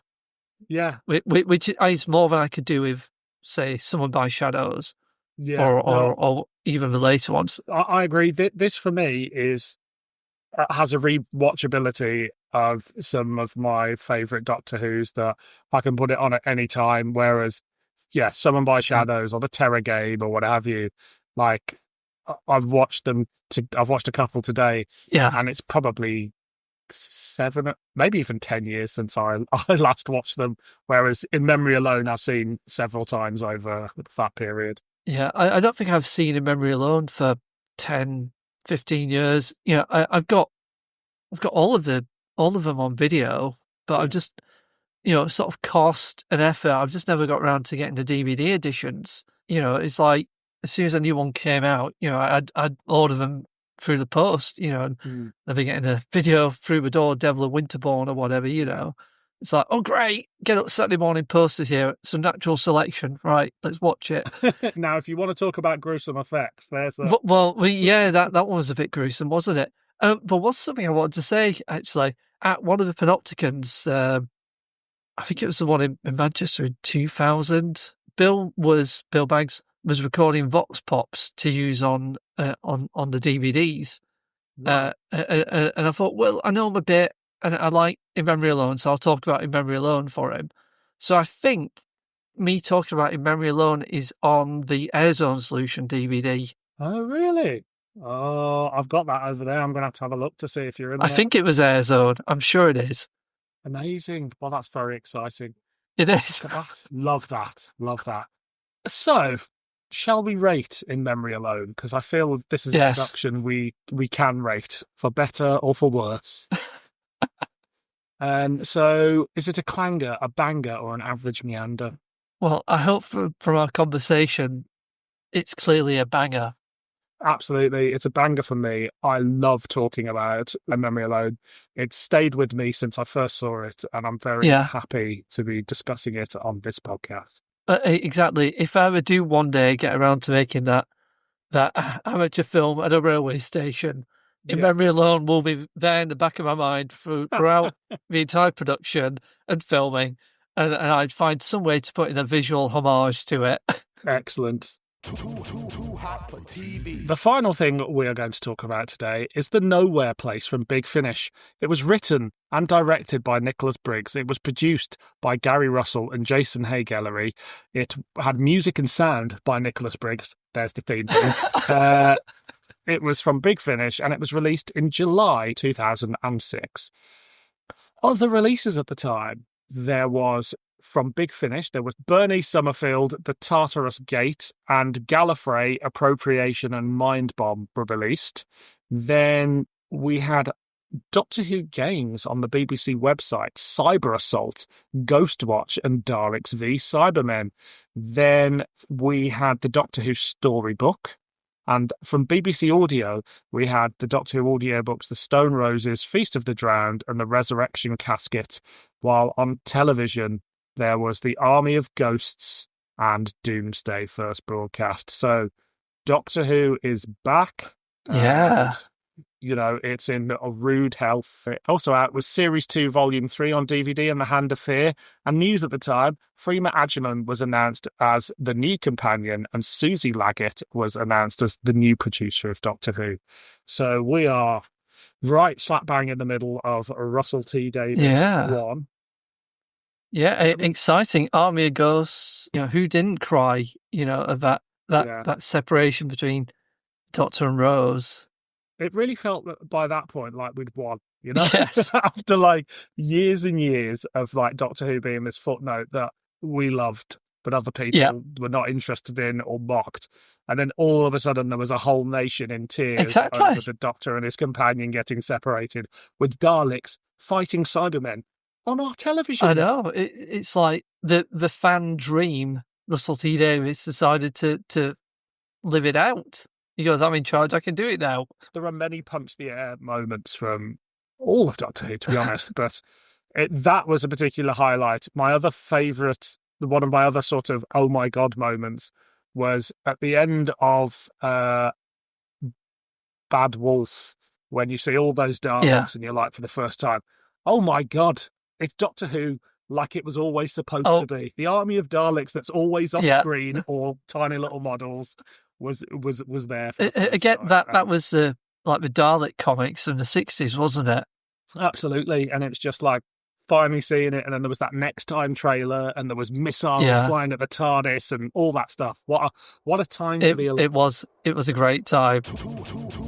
Yeah. Which is more than I could do with, say, Summoned by Shadows. Yeah. Or even the later ones. I agree. This, for me, has a rewatchability of some of my favourite Doctor Who's that I can put it on at any time, whereas, Summoned by Shadows or The Terror Game or what have you, like, I've watched them. I've watched a couple today, Yeah. and it's probably 7, maybe even 10 years since I last watched them. Whereas in memory alone, I've seen several times over that period. Yeah, I don't think I've seen In Memory Alone for 10, 15 years. You know, I've got all of them on video, but I've just, you know, sort of cost and effort. I've just never got around to getting the DVD editions. You know, it's like as soon as a new one came out, you know, I'd order them through the post. You know, and they'll be getting a video through the door, Devil of Winterborn or whatever. You know, it's like, oh great, get up Saturday morning, posters here, some natural selection, right? Let's watch it. Now, if you want to talk about gruesome effects, there's Yeah, that one was a bit gruesome, wasn't it? But what's something I wanted to say actually? At one of the Panopticons, I think it was the one in Manchester in 2000. Bill Banks was recording vox pops to use on the DVDs, Right. and I thought, well, I know him a bit, and I like In Memory Alone, so I'll talk about In Memory Alone for him. So I think me talking about In Memory Alone is on the Airzone Solution DVD. Oh, really? Oh, I've got that over there. I'm going to have a look to see if you're in I there. think it was Airzone. I'm sure it is. Amazing. Well, that's very exciting. It is. Love that. Love that. So, shall we rate In Memory Alone? Because I feel this is a production we can rate, for better or for worse. So, is it a clanger, a banger, or an average meander? Well, I hope from our conversation, it's clearly a banger. Absolutely. It's a banger for me. I love talking about In Memory Alone. It's stayed with me since I first saw it, and I'm very happy to be discussing it on this podcast. Exactly. If I ever do one day get around to making that amateur film at a railway station, In Memory Alone will be there in the back of my mind throughout the entire production and filming, and I'd find some way to put in a visual homage to it. Excellent. Too hot for TV. The final thing we are going to talk about today is The Nowhere Place from Big Finish. It was written and directed by Nicholas Briggs. It was produced by Gary Russell and Jason Haig-Ellery. It had music and sound by Nicholas Briggs. There's the theme. It was from Big Finish, and it was released in July 2006. Other releases at the time, there was from Big Finish, there was Bernie Summerfield, The Tartarus Gate, and Gallifrey, Appropriation and Mind Bomb were released. Then we had Doctor Who games on the BBC website, Cyber Assault, Ghostwatch, and Daleks v Cybermen. Then we had the Doctor Who storybook. And from BBC Audio, we had the Doctor Who audiobooks, The Stone Roses, Feast of the Drowned, and The Resurrection Casket, while on television, there was The Army of Ghosts and Doomsday first broadcast. So Doctor Who is back. Yeah. You know, it's in a rude health. Also out was Series 2, Volume 3 on DVD and The Hand of Fear. And news at the time, Freema Agyeman was announced as the new companion and Susie Laggett was announced as the new producer of Doctor Who. So we are right slap bang in the middle of Russell T Davies 1. Yeah, exciting. Army of Ghosts. You know, who didn't cry, you know, of that separation between Doctor and Rose? It really felt that by that point like we'd won, you know? Yes. After like years and years of like Doctor Who being this footnote that we loved, but other people were not interested in or mocked. And then all of a sudden there was a whole nation in tears over the Doctor and his companion getting separated, with Daleks fighting Cybermen on our television. I know. It's like the fan dream. Russell T Davies decided to live it out. He goes, I'm in charge, I can do it now. There are many punch the air moments from all of Doctor Who, to be honest, but that was a particular highlight. My other favourite, one of my other sort of oh my god moments was at the end of Bad Wolf, when you see all those Daleks and you're like, for the first time, oh my god, it's Doctor Who like it was always supposed to be. The army of Daleks that's always off screen or tiny little models was there. For the Again, time. that was like the Dalek comics from the 60s, wasn't it? Absolutely, and it's just like finally seeing it, and then there was that Next Time trailer, and there was missiles flying at the TARDIS and all that stuff. What a time to be alive. It was a great time. Too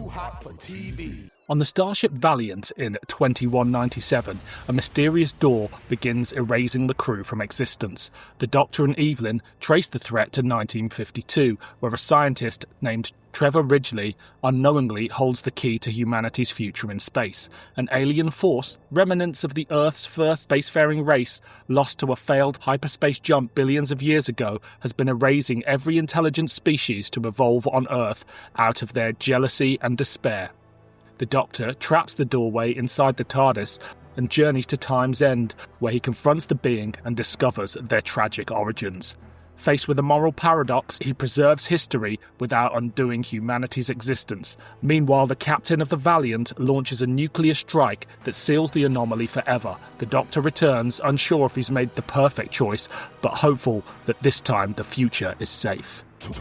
hot for TV. On the starship Valiant in 2197, a mysterious door begins erasing the crew from existence. The Doctor and Evelyn trace the threat to 1952, where a scientist named Trevor Ridgely unknowingly holds the key to humanity's future in space. An alien force, remnants of the Earth's first spacefaring race, lost to a failed hyperspace jump billions of years ago, has been erasing every intelligent species to evolve on Earth out of their jealousy and despair. The Doctor traps the doorway inside the TARDIS and journeys to Time's End, where he confronts the being and discovers their tragic origins. Faced with a moral paradox, he preserves history without undoing humanity's existence. Meanwhile, the captain of the Valiant launches a nuclear strike that seals the anomaly forever. The Doctor returns, unsure if he's made the perfect choice, but hopeful that this time the future is safe. Too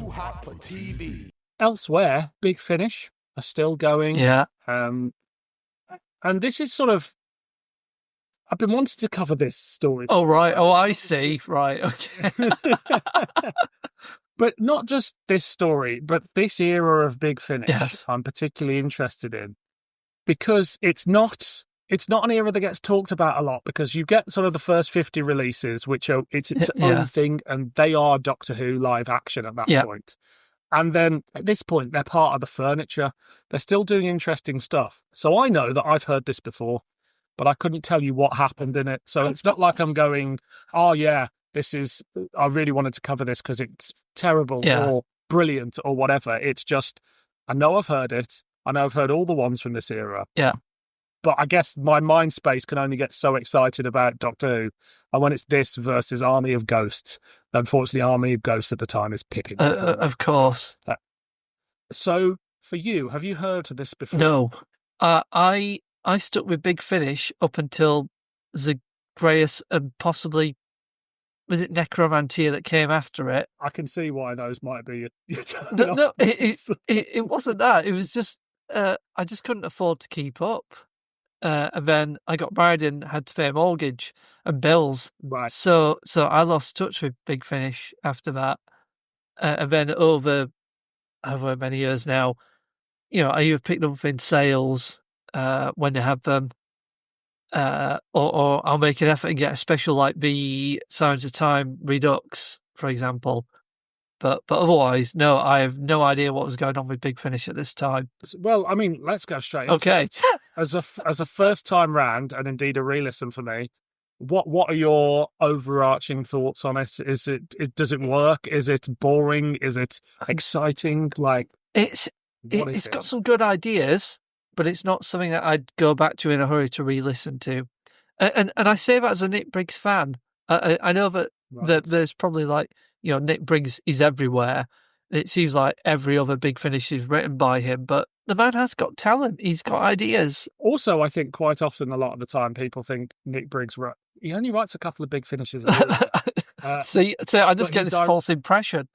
hot for TV. Elsewhere, Big Finish are still going. Yeah. And this is sort of... I've been wanting to cover this story. Oh, right. Oh, I see. Right. Okay. But not just this story, but this era of Big Finish, Yes. I'm particularly interested in. Because it's not an era that gets talked about a lot, because you get sort of the first 50 releases, which are its own thing, and they are Doctor Who live action at that point. And then at this point, they're part of the furniture. They're still doing interesting stuff. So I know that I've heard this before, but I couldn't tell you what happened in it. So it's not like I'm going, oh yeah, I really wanted to cover this because it's terrible or brilliant or whatever. It's just, I know I've heard it. I know I've heard all the ones from this era. Yeah. But I guess my mind space can only get so excited about Doctor Who. And when it's this versus Army of Ghosts, unfortunately, Army of Ghosts at the time is Pippin. Of course. So for you, have you heard of this before? No. I stuck with Big Finish up until Zagreus and possibly, was it Necromantia that came after it? I can see why those might be. No, it wasn't that. It was just, I just couldn't afford to keep up. And then I got married and had to pay a mortgage and bills. Right. So I lost touch with Big Finish after that. And then over many years now, I either picked them up in sales when they have them, or I'll make an effort and get a special like the Signs of Time Redux, for example. But otherwise, no, I have no idea what was going on with Big Finish at this time. Well, I mean, let's go straight into it. As a first time round, and indeed a re-listen for me, what are your overarching thoughts on it? Does it work? Is it boring? Is it exciting? Like it's got some good ideas, but it's not something that I'd go back to in a hurry to re-listen to. And I say that as a Nick Briggs fan. I know that there's probably like, Nick Briggs is everywhere. It seems like every other Big Finish is written by him, but the man has got talent. He's got ideas. Also, I think quite often, a lot of the time, people think Nick Briggs, he only writes a couple of Big Finishes a year. See, I just get this false impression.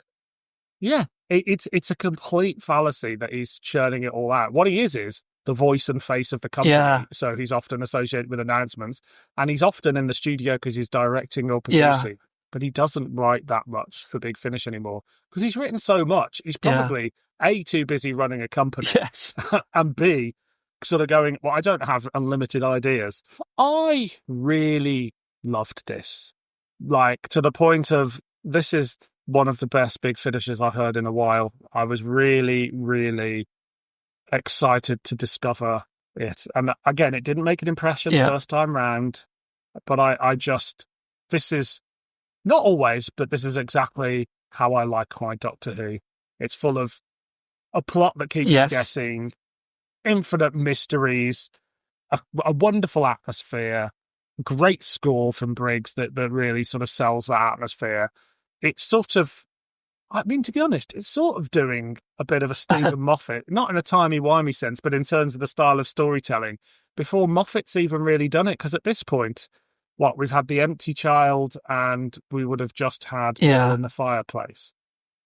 Yeah, it's a complete fallacy that he's churning it all out. What he is the voice and face of the company. Yeah. So he's often associated with announcements, and he's often in the studio because he's directing or producing. Yeah. But he doesn't write that much for Big Finish anymore because he's written so much. He's probably A, too busy running a company, and B, sort of going, well, I don't have unlimited ideas. I really loved this, like to the point of this is one of the best Big Finishes I've heard in a while. I was really, really excited to discover it. And again, it didn't make an impression first time round, but this is, not always, but this is exactly how I like my Doctor Who. It's full of a plot that keeps you guessing, infinite mysteries, a wonderful atmosphere, great score from Briggs that really sort of sells that atmosphere. It's sort of, I mean, to be honest, it's sort of doing a bit of a Stephen Moffat, not in a timey-wimey sense, but in terms of the style of storytelling, before Moffat's even really done it, because at this point, we've had The Empty Child and we would have just had In the Fireplace.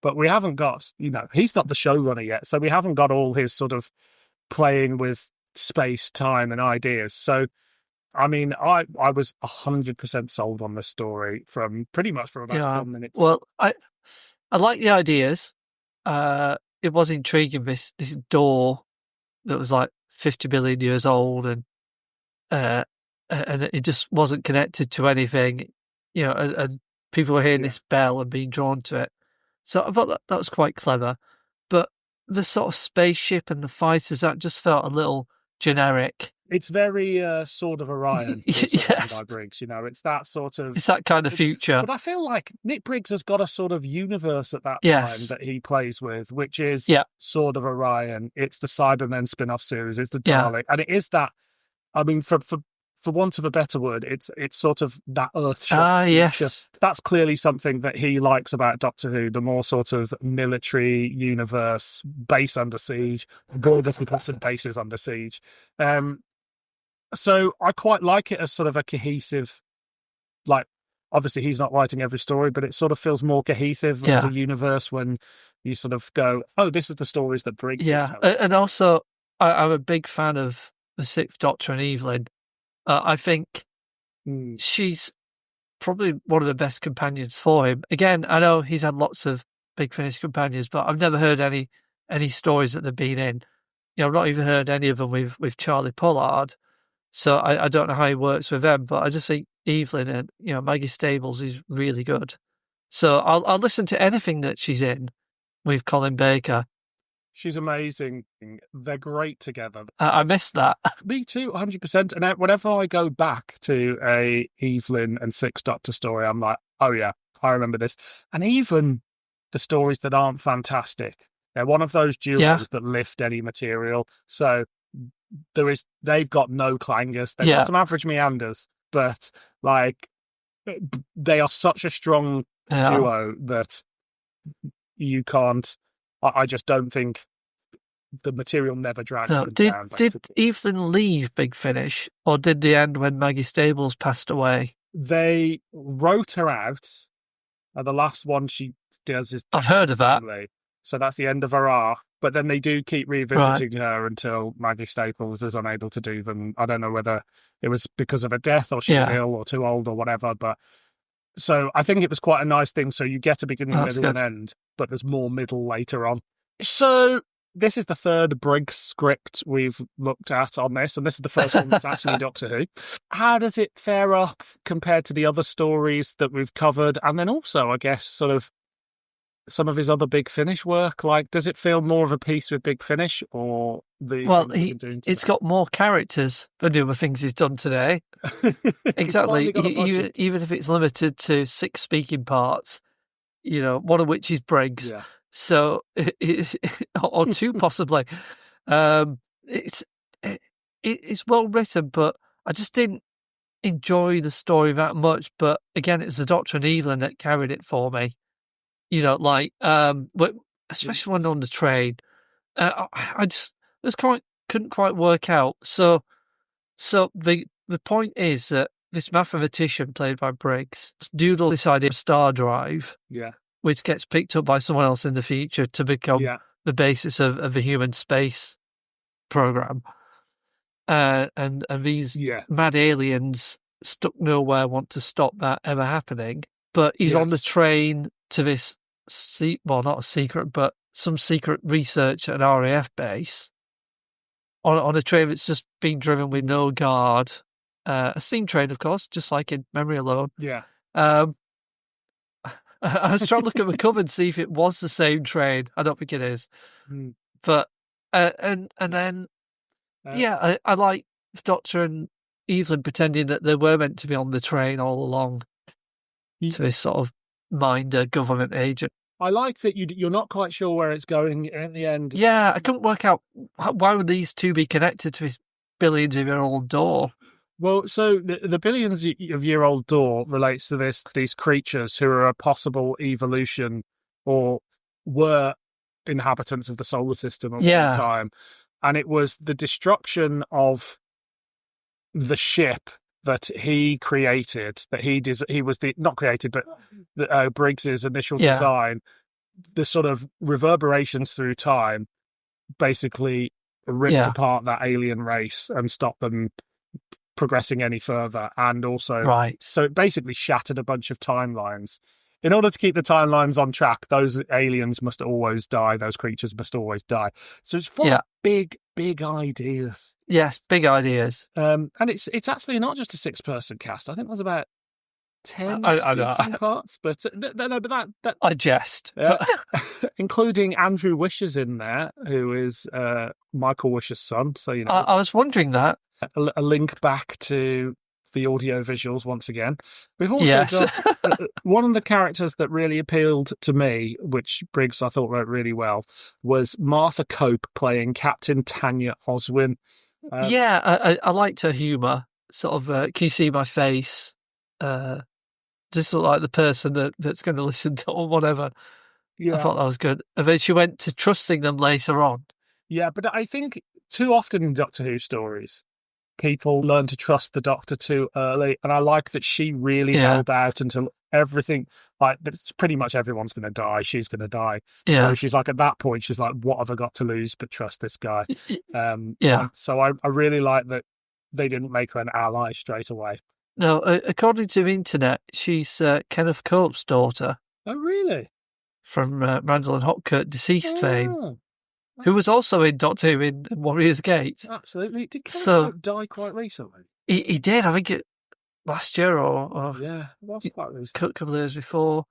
But we haven't got, he's not the showrunner yet, so we haven't got all his sort of playing with space, time and ideas. So I mean, I was 100% sold on this story from pretty much from about Yeah. 10 minutes. Well, I like the ideas. It was intriguing, this door that was like 50 billion years old, and it just wasn't connected to anything, and people were hearing this bell and being drawn to it. So I thought that was quite clever. But the sort of spaceship and the fighters, that just felt a little generic. It's very Sword of Orion by Briggs, it's that sort of... It's that kind of future. But I feel like Nick Briggs has got a sort of universe at that time that he plays with, which is Sword of Orion. It's the Cybermen spin-off series. It's the Dalek. And it is that, I mean, for want of a better word, it's sort of that Earthship future. Yes. That's clearly something that he likes about Doctor Who, the more sort of military universe, base under siege, borders and bases under siege. So I quite like it as sort of a cohesive, like, obviously he's not writing every story, but it sort of feels more cohesive as a universe when you sort of go, oh, this is the stories that Briggs is telling. And also, I'm a big fan of the Sixth Doctor and Evelyn. I think she's probably one of the best companions for him. Again, I know he's had lots of Big Finish companions, but I've never heard any stories that they've been in. I've not even heard any of them with Charlie Pollard. So I don't know how he works with them, but I just think Evelyn and Maggie Stables is really good. So I'll listen to anything that she's in with Colin Baker. She's amazing. They're great together. I missed that. Me too, 100%. And whenever I go back to a Evelyn and Sixth Doctor story, I'm like, oh yeah, I remember this. And even the stories that aren't fantastic, they're one of those duos that lift any material. So they've got no clangers. They've got some average meanders, but like they are such a strong duo that you can't. I just don't think the material never drags them down. Did Evelyn leave Big Finish, or did they end when Maggie Stables passed away? They wrote her out, and the last one she does is... I've heard of that. So that's the end of her arc. But then they do keep revisiting her until Maggie Staples is unable to do them. I don't know whether it was because of a death or she was ill or too old or whatever. But so I think it was quite a nice thing. So you get a beginning, middle, and end, but there's more middle later on. So this is the third Briggs script we've looked at on this, and this is the first one that's actually Doctor Who. How does it fare up compared to the other stories that we've covered? And then also, I guess, sort of some of his other Big Finish work? Like, does it feel more of a piece with Big Finish or the... Well, it's got more characters than the other things he's done today. Exactly. Even if it's limited to 6 speaking parts, one of which is Briggs. Yeah. So, or 2 possibly. It's well written, but I just didn't enjoy the story that much. But again, it's the Doctor and Evelyn that carried it for me. Especially when on the train, I couldn't quite work out. So the point is that this mathematician played by Briggs doodled this idea of star drive, which gets picked up by someone else in the future to become the basis of the human space program. And these mad aliens stuck nowhere want to stop that ever happening. But he's on the train to this, not a secret, but some secret research at an RAF base on a train that's just been driven with no guard. A steam train, of course, just like in Memory Alone. Yeah. I was trying to look at the cover and see if it was the same train. I don't think it is. But, and then, I like the Doctor and Evelyn pretending that they were meant to be on the train all along to this sort of minder government agent. I like that you're not quite sure where it's going in the end. Yeah, I couldn't work out why would these two be connected to this billions-of-year-old door. Well, so the billions-of-year-old door relates to these creatures who are a possible evolution or were inhabitants of the solar system at one time. And it was the destruction of the ship that he created, that he was not created, but Briggs's initial design, the sort of reverberations through time basically ripped apart that alien race and stopped them progressing any further, and also Right. so it basically shattered a bunch of timelines. In order to keep the timelines on track, those aliens must always die. Those creatures must always die. So it's full of big ideas. Yes, big ideas. And it's actually not just a 6-person cast. I think there's about 10 I know. speaking parts, but that I jest. including Andrew Wisher's in there, who is Michael Wisher's son. So I was wondering that. A link back to the audio visuals once again. We've also got one of the characters that really appealed to me, which Briggs I thought wrote really well, was Martha Cope playing Captain Tanya Oswin. I liked her humour. Sort of, can you see my face? Just look like the person that's going to listen to or whatever. Yeah. I thought that was good. And then she went to trusting them later on. Yeah, but I think too often in Doctor Who stories, people learn to trust the Doctor too early, and I like that she really held out until everything, like, pretty much everyone's going to die. She's going to die. Yeah. So she's like, at that point, she's like, what have I got to lose but trust this guy? So I really like that they didn't make her an ally straight away. No, according to the internet, she's Kenneth Cope's daughter. Oh, really? From Randall and Hopkirk deceased fame. Who was also in Doctor Who in Warrior's Gate. Absolutely. Did Kenneth Cope die quite recently? He did, I think last year or yeah, it was quite recent. A couple of years before.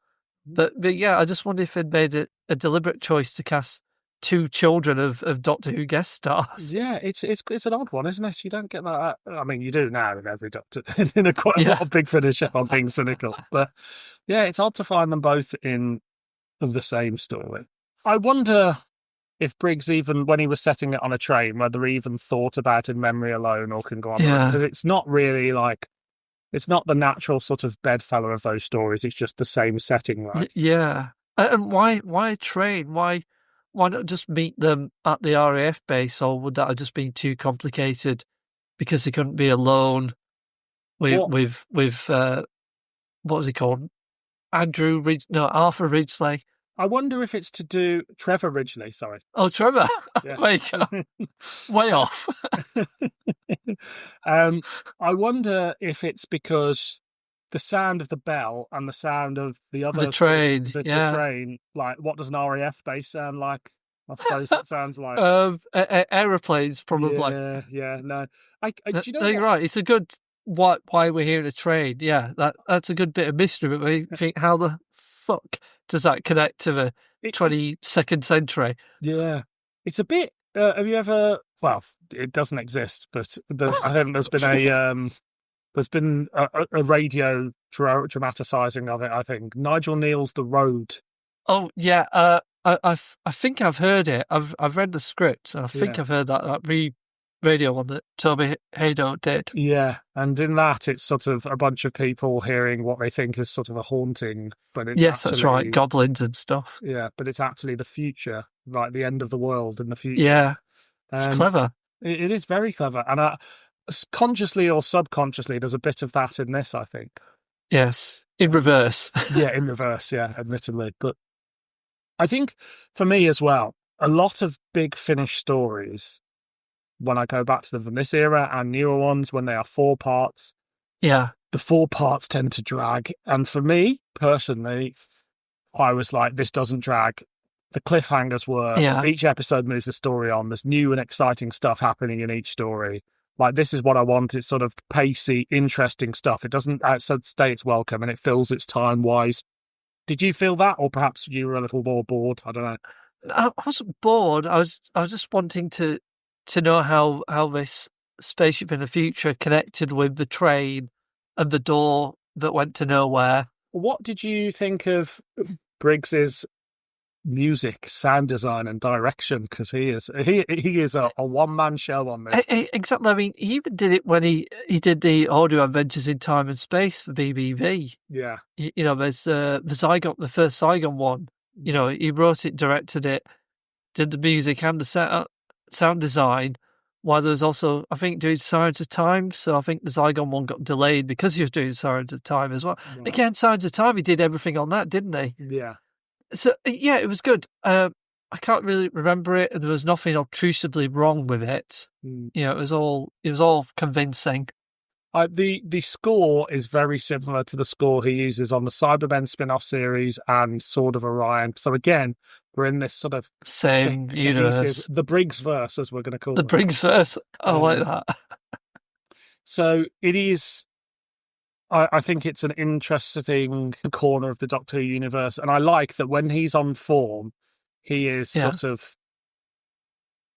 But yeah, I just wonder if they'd made a deliberate choice to cast 2 children of Doctor Who guest stars. Yeah, it's an odd one, isn't it? You don't get that. I mean, you do now with every Doctor in quite a lot of Big Finish, if I'm being cynical. But yeah, it's odd to find them both in the same story. I wonder if Briggs, even when he was setting it on a train, whether he even thought about In Memory Alone or Conglomerate, because it's not really like, it's not the natural sort of bedfellow of those stories. It's just the same setting, right? Yeah. And why a train? Why not just meet them at the RAF base, or would that have just been too complicated because he couldn't be alone with what was he called? Arthur Ridgely. I wonder if it's to do Trevor Ridgely. Sorry. Oh, Trevor. Way off. I wonder if it's because the sound of the bell and the sound of the other the train, the train. Like, what does an RAF base sound like? I suppose it sounds like aeroplanes, probably. Yeah. No, do you know? No, you're right. It's a good why we're hearing a train. Yeah, that's a good bit of mystery. But we think, how the fuck does that connect to the 22nd century? Yeah, it's a bit. Have you ever? Well, it doesn't exist, but I think there's been a radio dramatising of it. I think Nigel Neal's The Road. Oh yeah, I think I've heard it. I've read the script, and I think I've heard that radio one that Toby Haydock did. Yeah, and in that, it's sort of a bunch of people hearing what they think is sort of a haunting, but it's that's right, goblins and stuff. Yeah, but it's actually the future, like the end of the world in the future. Yeah, it's clever. It is very clever, and consciously or subconsciously, there's a bit of that in this, I think. Yes, in reverse. In reverse, admittedly. But I think, for me as well, a lot of Big Finish stories, when I go back to them from this era and newer ones, when they are 4 parts, the 4 parts tend to drag. And for me, personally, I was like, this doesn't drag. The cliffhangers work. Each episode moves the story on. There's new and exciting stuff happening in each story. Like, this is what I want. It's sort of pacey, interesting stuff. It doesn't outstay its welcome, and it fills its time wise. Did you feel that, or perhaps you were a little more bored? I don't know. I wasn't bored. I was just wanting to know how this spaceship in the future connected with the train and the door that went to nowhere. What did you think of Briggs's music, sound design, and direction? Because he is a one-man show on this. Exactly. I mean, he even did it when he did the audio adventures in time and space for BBV. Yeah. There's the first Zygon one. He wrote it, directed it, did the music and the sound design, while there was also, I think, doing Sirens of Time. So I think the Zygon one got delayed because he was doing Sirens of Time as well. Right. Again, Sirens of Time, he did everything on that, didn't he? Yeah. So, it was good. I can't really remember it. There was nothing obtrusively wrong with it. It was all convincing. The score is very similar to the score he uses on the Cybermen spin-off series and Sword of Orion. So again, we're in this sort of Same universe. the Briggsverse, as we're going to call The it. Briggsverse. I like that. So it is. I think it's an interesting corner of the Doctor Who universe, and I like that when he's on form, he is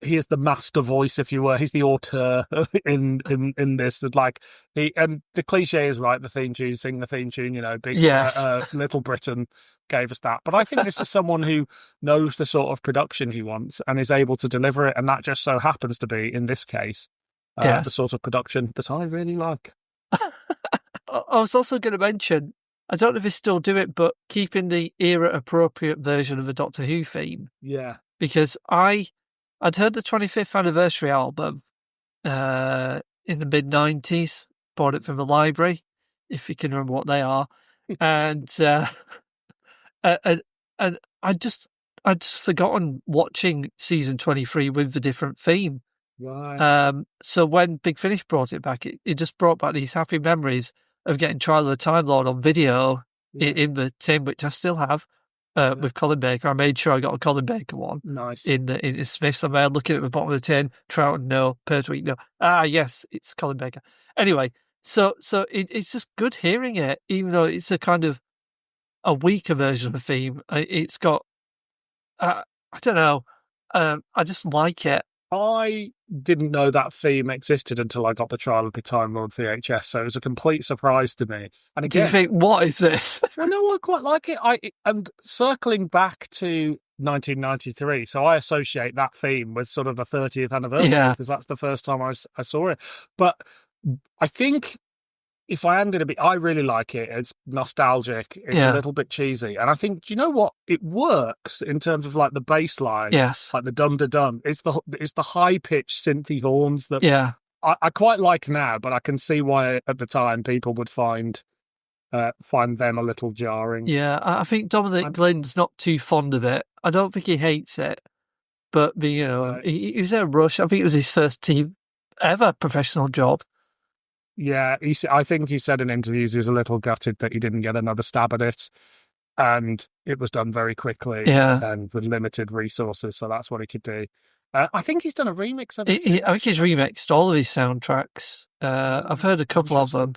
he is the master voice, if you were. He's the auteur in this. That like and the cliche is right. The theme tune, sing the theme tune. Little Britain gave us that, but I think this is someone who knows the sort of production he wants and is able to deliver it, and that just so happens to be in this case the sort of production that I really like. I was also going to mention, I don't know if they still do it, but keeping the era-appropriate version of the Doctor Who theme. Yeah. Because I'd heard the 25th anniversary album in the mid-90s, bought it from the library, if you can remember what they are. And I'd just forgotten watching season 23 with the different theme. Right. So when Big Finish brought it back, it just brought back these happy memories of getting Trial of the Time Lord on video in the tin, which I still have with Colin Baker. I made sure I got a Colin Baker one. Nice. In Smith's. I'm looking at the bottom of the tin. Troughton, no. Pertwee, no. Ah, yes, it's Colin Baker. Anyway, so it's just good hearing it, even though it's a kind of a weaker version of the theme. It's got, I don't know, I just like it. I didn't know that theme existed until I got the Trial of the Time Lord VHS, so it was a complete surprise to me. And again, do you think, what is this? Well, no, I quite like it. And circling back to 1993, so I associate that theme with sort of the 30th anniversary because that's the first time I saw it. But I think if I am going to be, I really like it. It's nostalgic. It's a little bit cheesy. And I think, do you know what? It works in terms of like the bass line. Yes. Like the dum-da-dum. It's the high-pitched synthy horns that I quite like now, but I can see why at the time people would find them a little jarring. Yeah, I think Dominic Glenn's not too fond of it. I don't think he hates it. But, he was at Rush. I think it was his first ever professional job. Yeah, I think he said in interviews he was a little gutted that he didn't get another stab at it, and it was done very quickly and with limited resources, so that's what he could do. I think he's done a remix of it. I think he's remixed all of his soundtracks. I've heard a couple of them.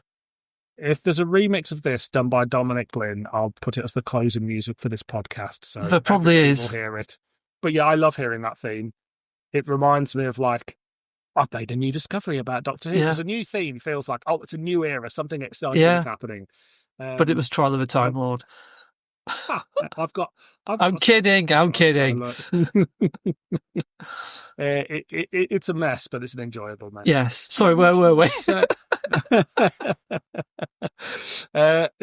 If there's a remix of this done by Dominic Glynn, I'll put it as the closing music for this podcast, so there probably is. Will hear it. But yeah, I love hearing that theme. It reminds me of like, I've made a new discovery about Doctor Who. Because a new theme feels like, it's a new era, something exciting is happening. But it was Trial of a Time Lord. I'm kidding. It's a mess, but it's an enjoyable mess. Yes. Sorry, where were we?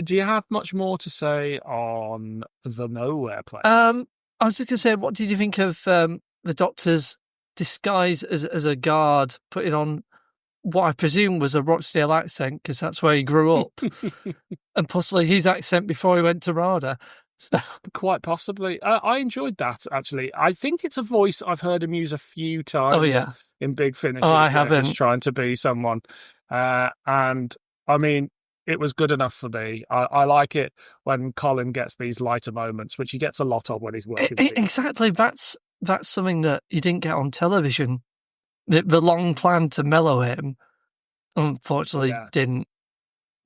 Do you have much more to say on the Nowhere Place? I was just going to say, what did you think of the Doctor's disguise as a guard, putting on what I presume was a Rochdale accent, because that's where he grew up, and possibly his accent before he went to RADA. So. Quite possibly. I enjoyed that, actually. I think it's a voice I've heard him use a few times in Big Finishes. Oh, I haven't. He's trying to be someone. And, I mean, it was good enough for me. I like it when Colin gets these lighter moments, which he gets a lot of when he's working. Exactly. That's something that he didn't get on television. The long plan to mellow him, unfortunately, didn't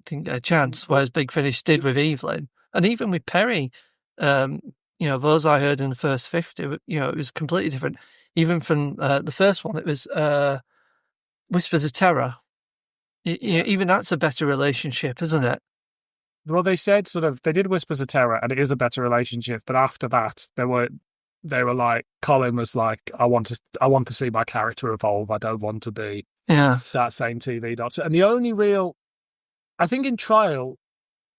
get a chance, whereas Big Finish did with Evelyn. And even with Perry, those I heard in the first 50, it was completely different. Even from the first one, it was Whispers of Terror. Even that's a better relationship, isn't it? Well, they said they did Whispers of Terror, and it is a better relationship. But after that, they were like, Colin was like, I want to see my character evolve. I don't want to be that same TV Doctor. And the only real, I think in Trial,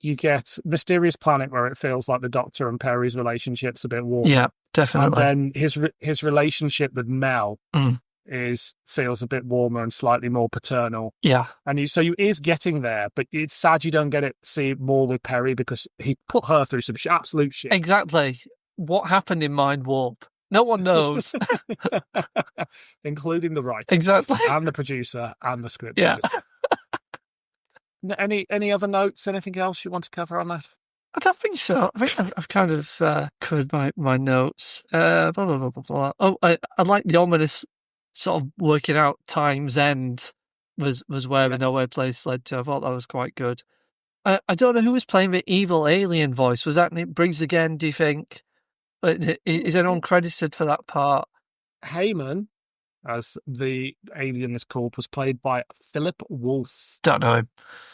you get Mysterious Planet, where it feels like the Doctor and Perry's relationship's a bit warm. Yeah, definitely. And then his relationship with Mel feels a bit warmer and slightly more paternal. Yeah. And so you is getting there, but it's sad you don't see more with Perry, because he put her through some absolute shit. Exactly. What happened in Mind Warp? No one knows. Including the writer. Exactly. And the producer and the script. Yeah. Any other notes? Anything else you want to cover on that? I don't think so. I think I've kind of covered my notes. Blah, blah, blah, blah, blah. Oh, I like the ominous sort of working out times end was where the Nowhere Place led to. I thought that was quite good. I don't know who was playing the evil alien voice. Was that Nick Briggs again, do you think? Is anyone credited for that part? Heyman, as the alien is called, was played by Philip Wolfe. Don't know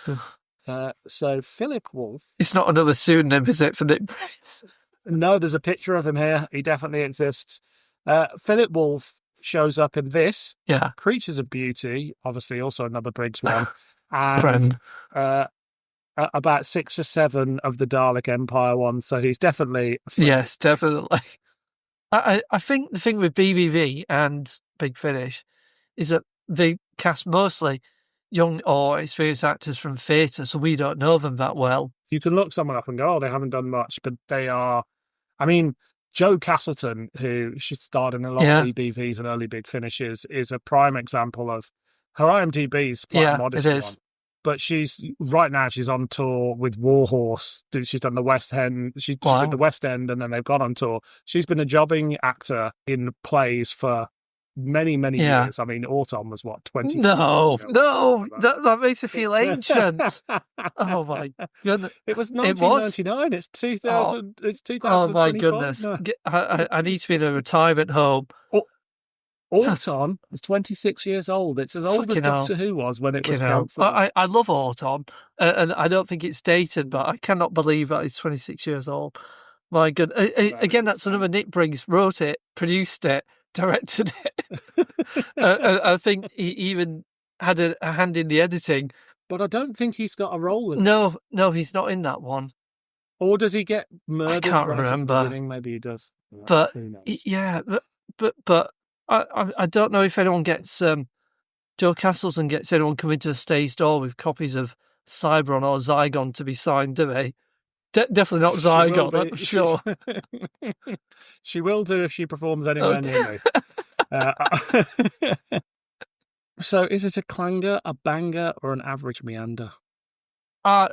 him. So Philip Wolfe. It's not another pseudonym, is it, for Nick Briggs? No, there's a picture of him here. He definitely exists. Philip Wolfe shows up in this. Yeah. Creatures of Beauty, obviously also another Briggs one. And Friend. About 6 or 7 of the Dalek Empire ones. So he's definitely a friend. Yes, definitely. I think the thing with BBV and Big Finish is that they cast mostly young or experienced actors from theatre, so we don't know them that well. You can look someone up and go, oh, they haven't done much, but they are... I mean, Jo Castleton, who she starred in a lot of BBVs and early Big Finishes, is a prime example of... Her IMDb's quite a modest it is. one. But right now she's on tour with Warhorse. She's done the West End. She did the West End, and then they've gone on tour. She's been a jobbing actor in plays for many, many years. I mean, Autumn was what, 20? No, that makes you feel ancient. Oh my goodness! It was 1999. It's 2000. It's 2025. Oh my goodness! No. I need to be in a retirement home. Autumn is 26 years old. It's as old as Doctor Who was when it was cancelled. I love Autumn, and I don't think it's dated, but I cannot believe that it's 26 years old. My goodness. Again, that's another Nick Briggs. Wrote it, produced it, directed it. I think he even had a hand in the editing. But I don't think he's got a role in this. No, he's not in that one. Or does he get murdered? I can't remember. Maybe he does. But, but I don't know if anyone gets... Jo Castleton gets anyone coming to a stage door with copies of Cybron or Zygon to be signed, do they? Definitely not Zygon, I'm sure. She will do if she performs anywhere near me. So is it a clanger, a banger, or an average meander?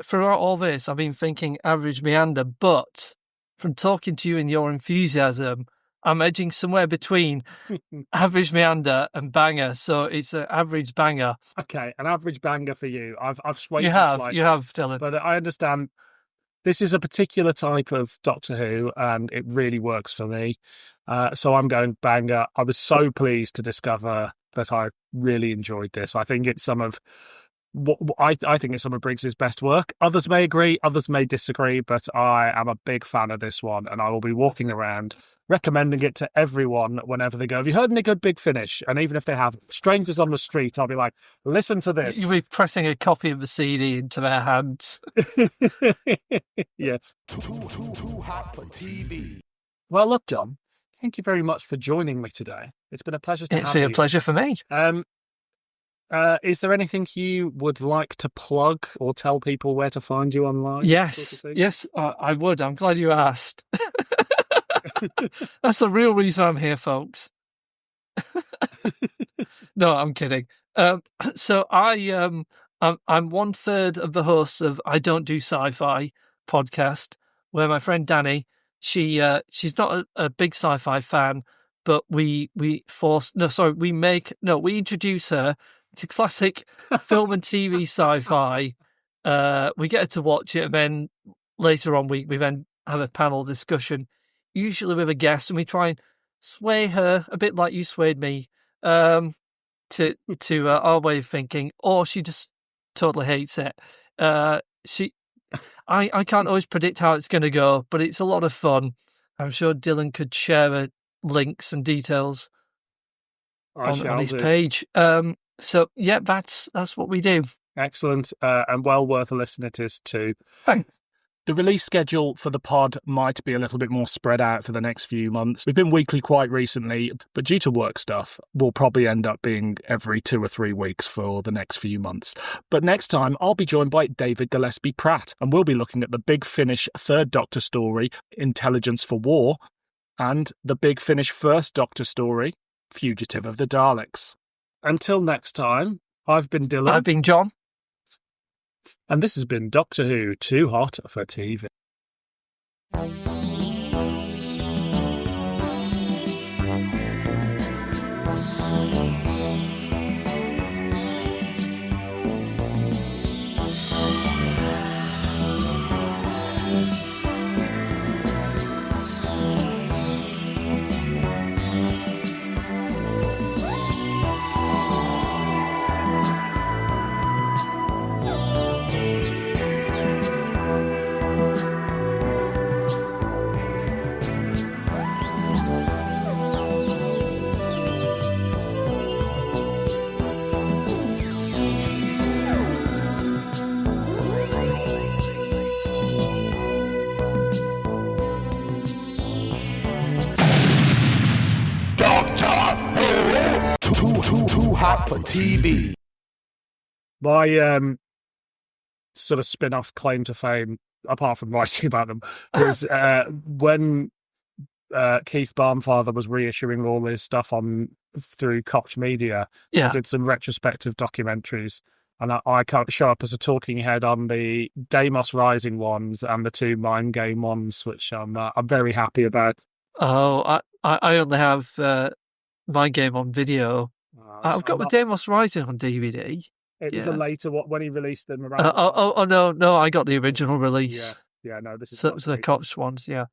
Throughout all this, I've been thinking average meander, but from talking to you and your enthusiasm, I'm edging somewhere between average meander and banger, so it's an average banger. Okay, an average banger for you. I've swayed you slightly. You have, Dylan. But I understand this is a particular type of Doctor Who, and it really works for me. So I'm going banger. I was so pleased to discover that I really enjoyed this. I think it's some of I think it's some of Briggs's best work. Others may agree, others may disagree, but I am a big fan of this one, and I will be walking around recommending it to everyone whenever they go, have you heard any good Big Finish? And even if they have strangers on the street, I'll be like, listen to this. You'll be pressing a copy of the CD into their hands. Yes. Too hot for TV. Well, look, John, thank you very much for joining me today. It's been a pleasure to have you. It's been a pleasure for me. Is there anything you would like to plug or tell people where to find you online? Yes, I would. I'm glad you asked. That's the real reason I'm here, folks. No, I'm kidding. So I'm 1/3 of the hosts of I Don't Do Sci-Fi podcast, where my friend Danny, she's not a big sci-fi fan, but we introduce her to classic film and TV sci-fi. We get her to watch it, and then later on we then have a panel discussion, usually with a guest, and we try and sway her a bit like you swayed me to our way of thinking, or she just totally hates it. I can't always predict how it's going to go, but it's a lot of fun. I'm sure Dylan could share links and details on his page. So yeah, that's what we do. Excellent, and well worth a listen it is too. Thanks. The release schedule for the pod might be a little bit more spread out for the next few months. We've been weekly quite recently, but due to work stuff, we'll probably end up being every 2 or 3 weeks for the next few months. But next time, I'll be joined by David Gillespie Pratt, and we'll be looking at the Big Finish Third Doctor story, Intelligence for War, and the Big Finish First Doctor story, Fugitive of the Daleks. Until next time, I've been Dylan. I've been John. And this has been Doctor Who Too Hot for TV. Too hot for TV. My sort of spin-off claim to fame, apart from writing about them, was when Keith Barnfather was reissuing all his stuff through Koch Media. Yeah. I did some retrospective documentaries, and I can't show up as a talking head on the Deimos Rising ones and the 2 Mind Game ones, which I'm very happy about. Oh, I only have Mind Game on video. I've got the Deimos Rising on DVD. It was a later when he released them around. No, I got the original release. Yeah, no, this is so the Koch ones, yeah.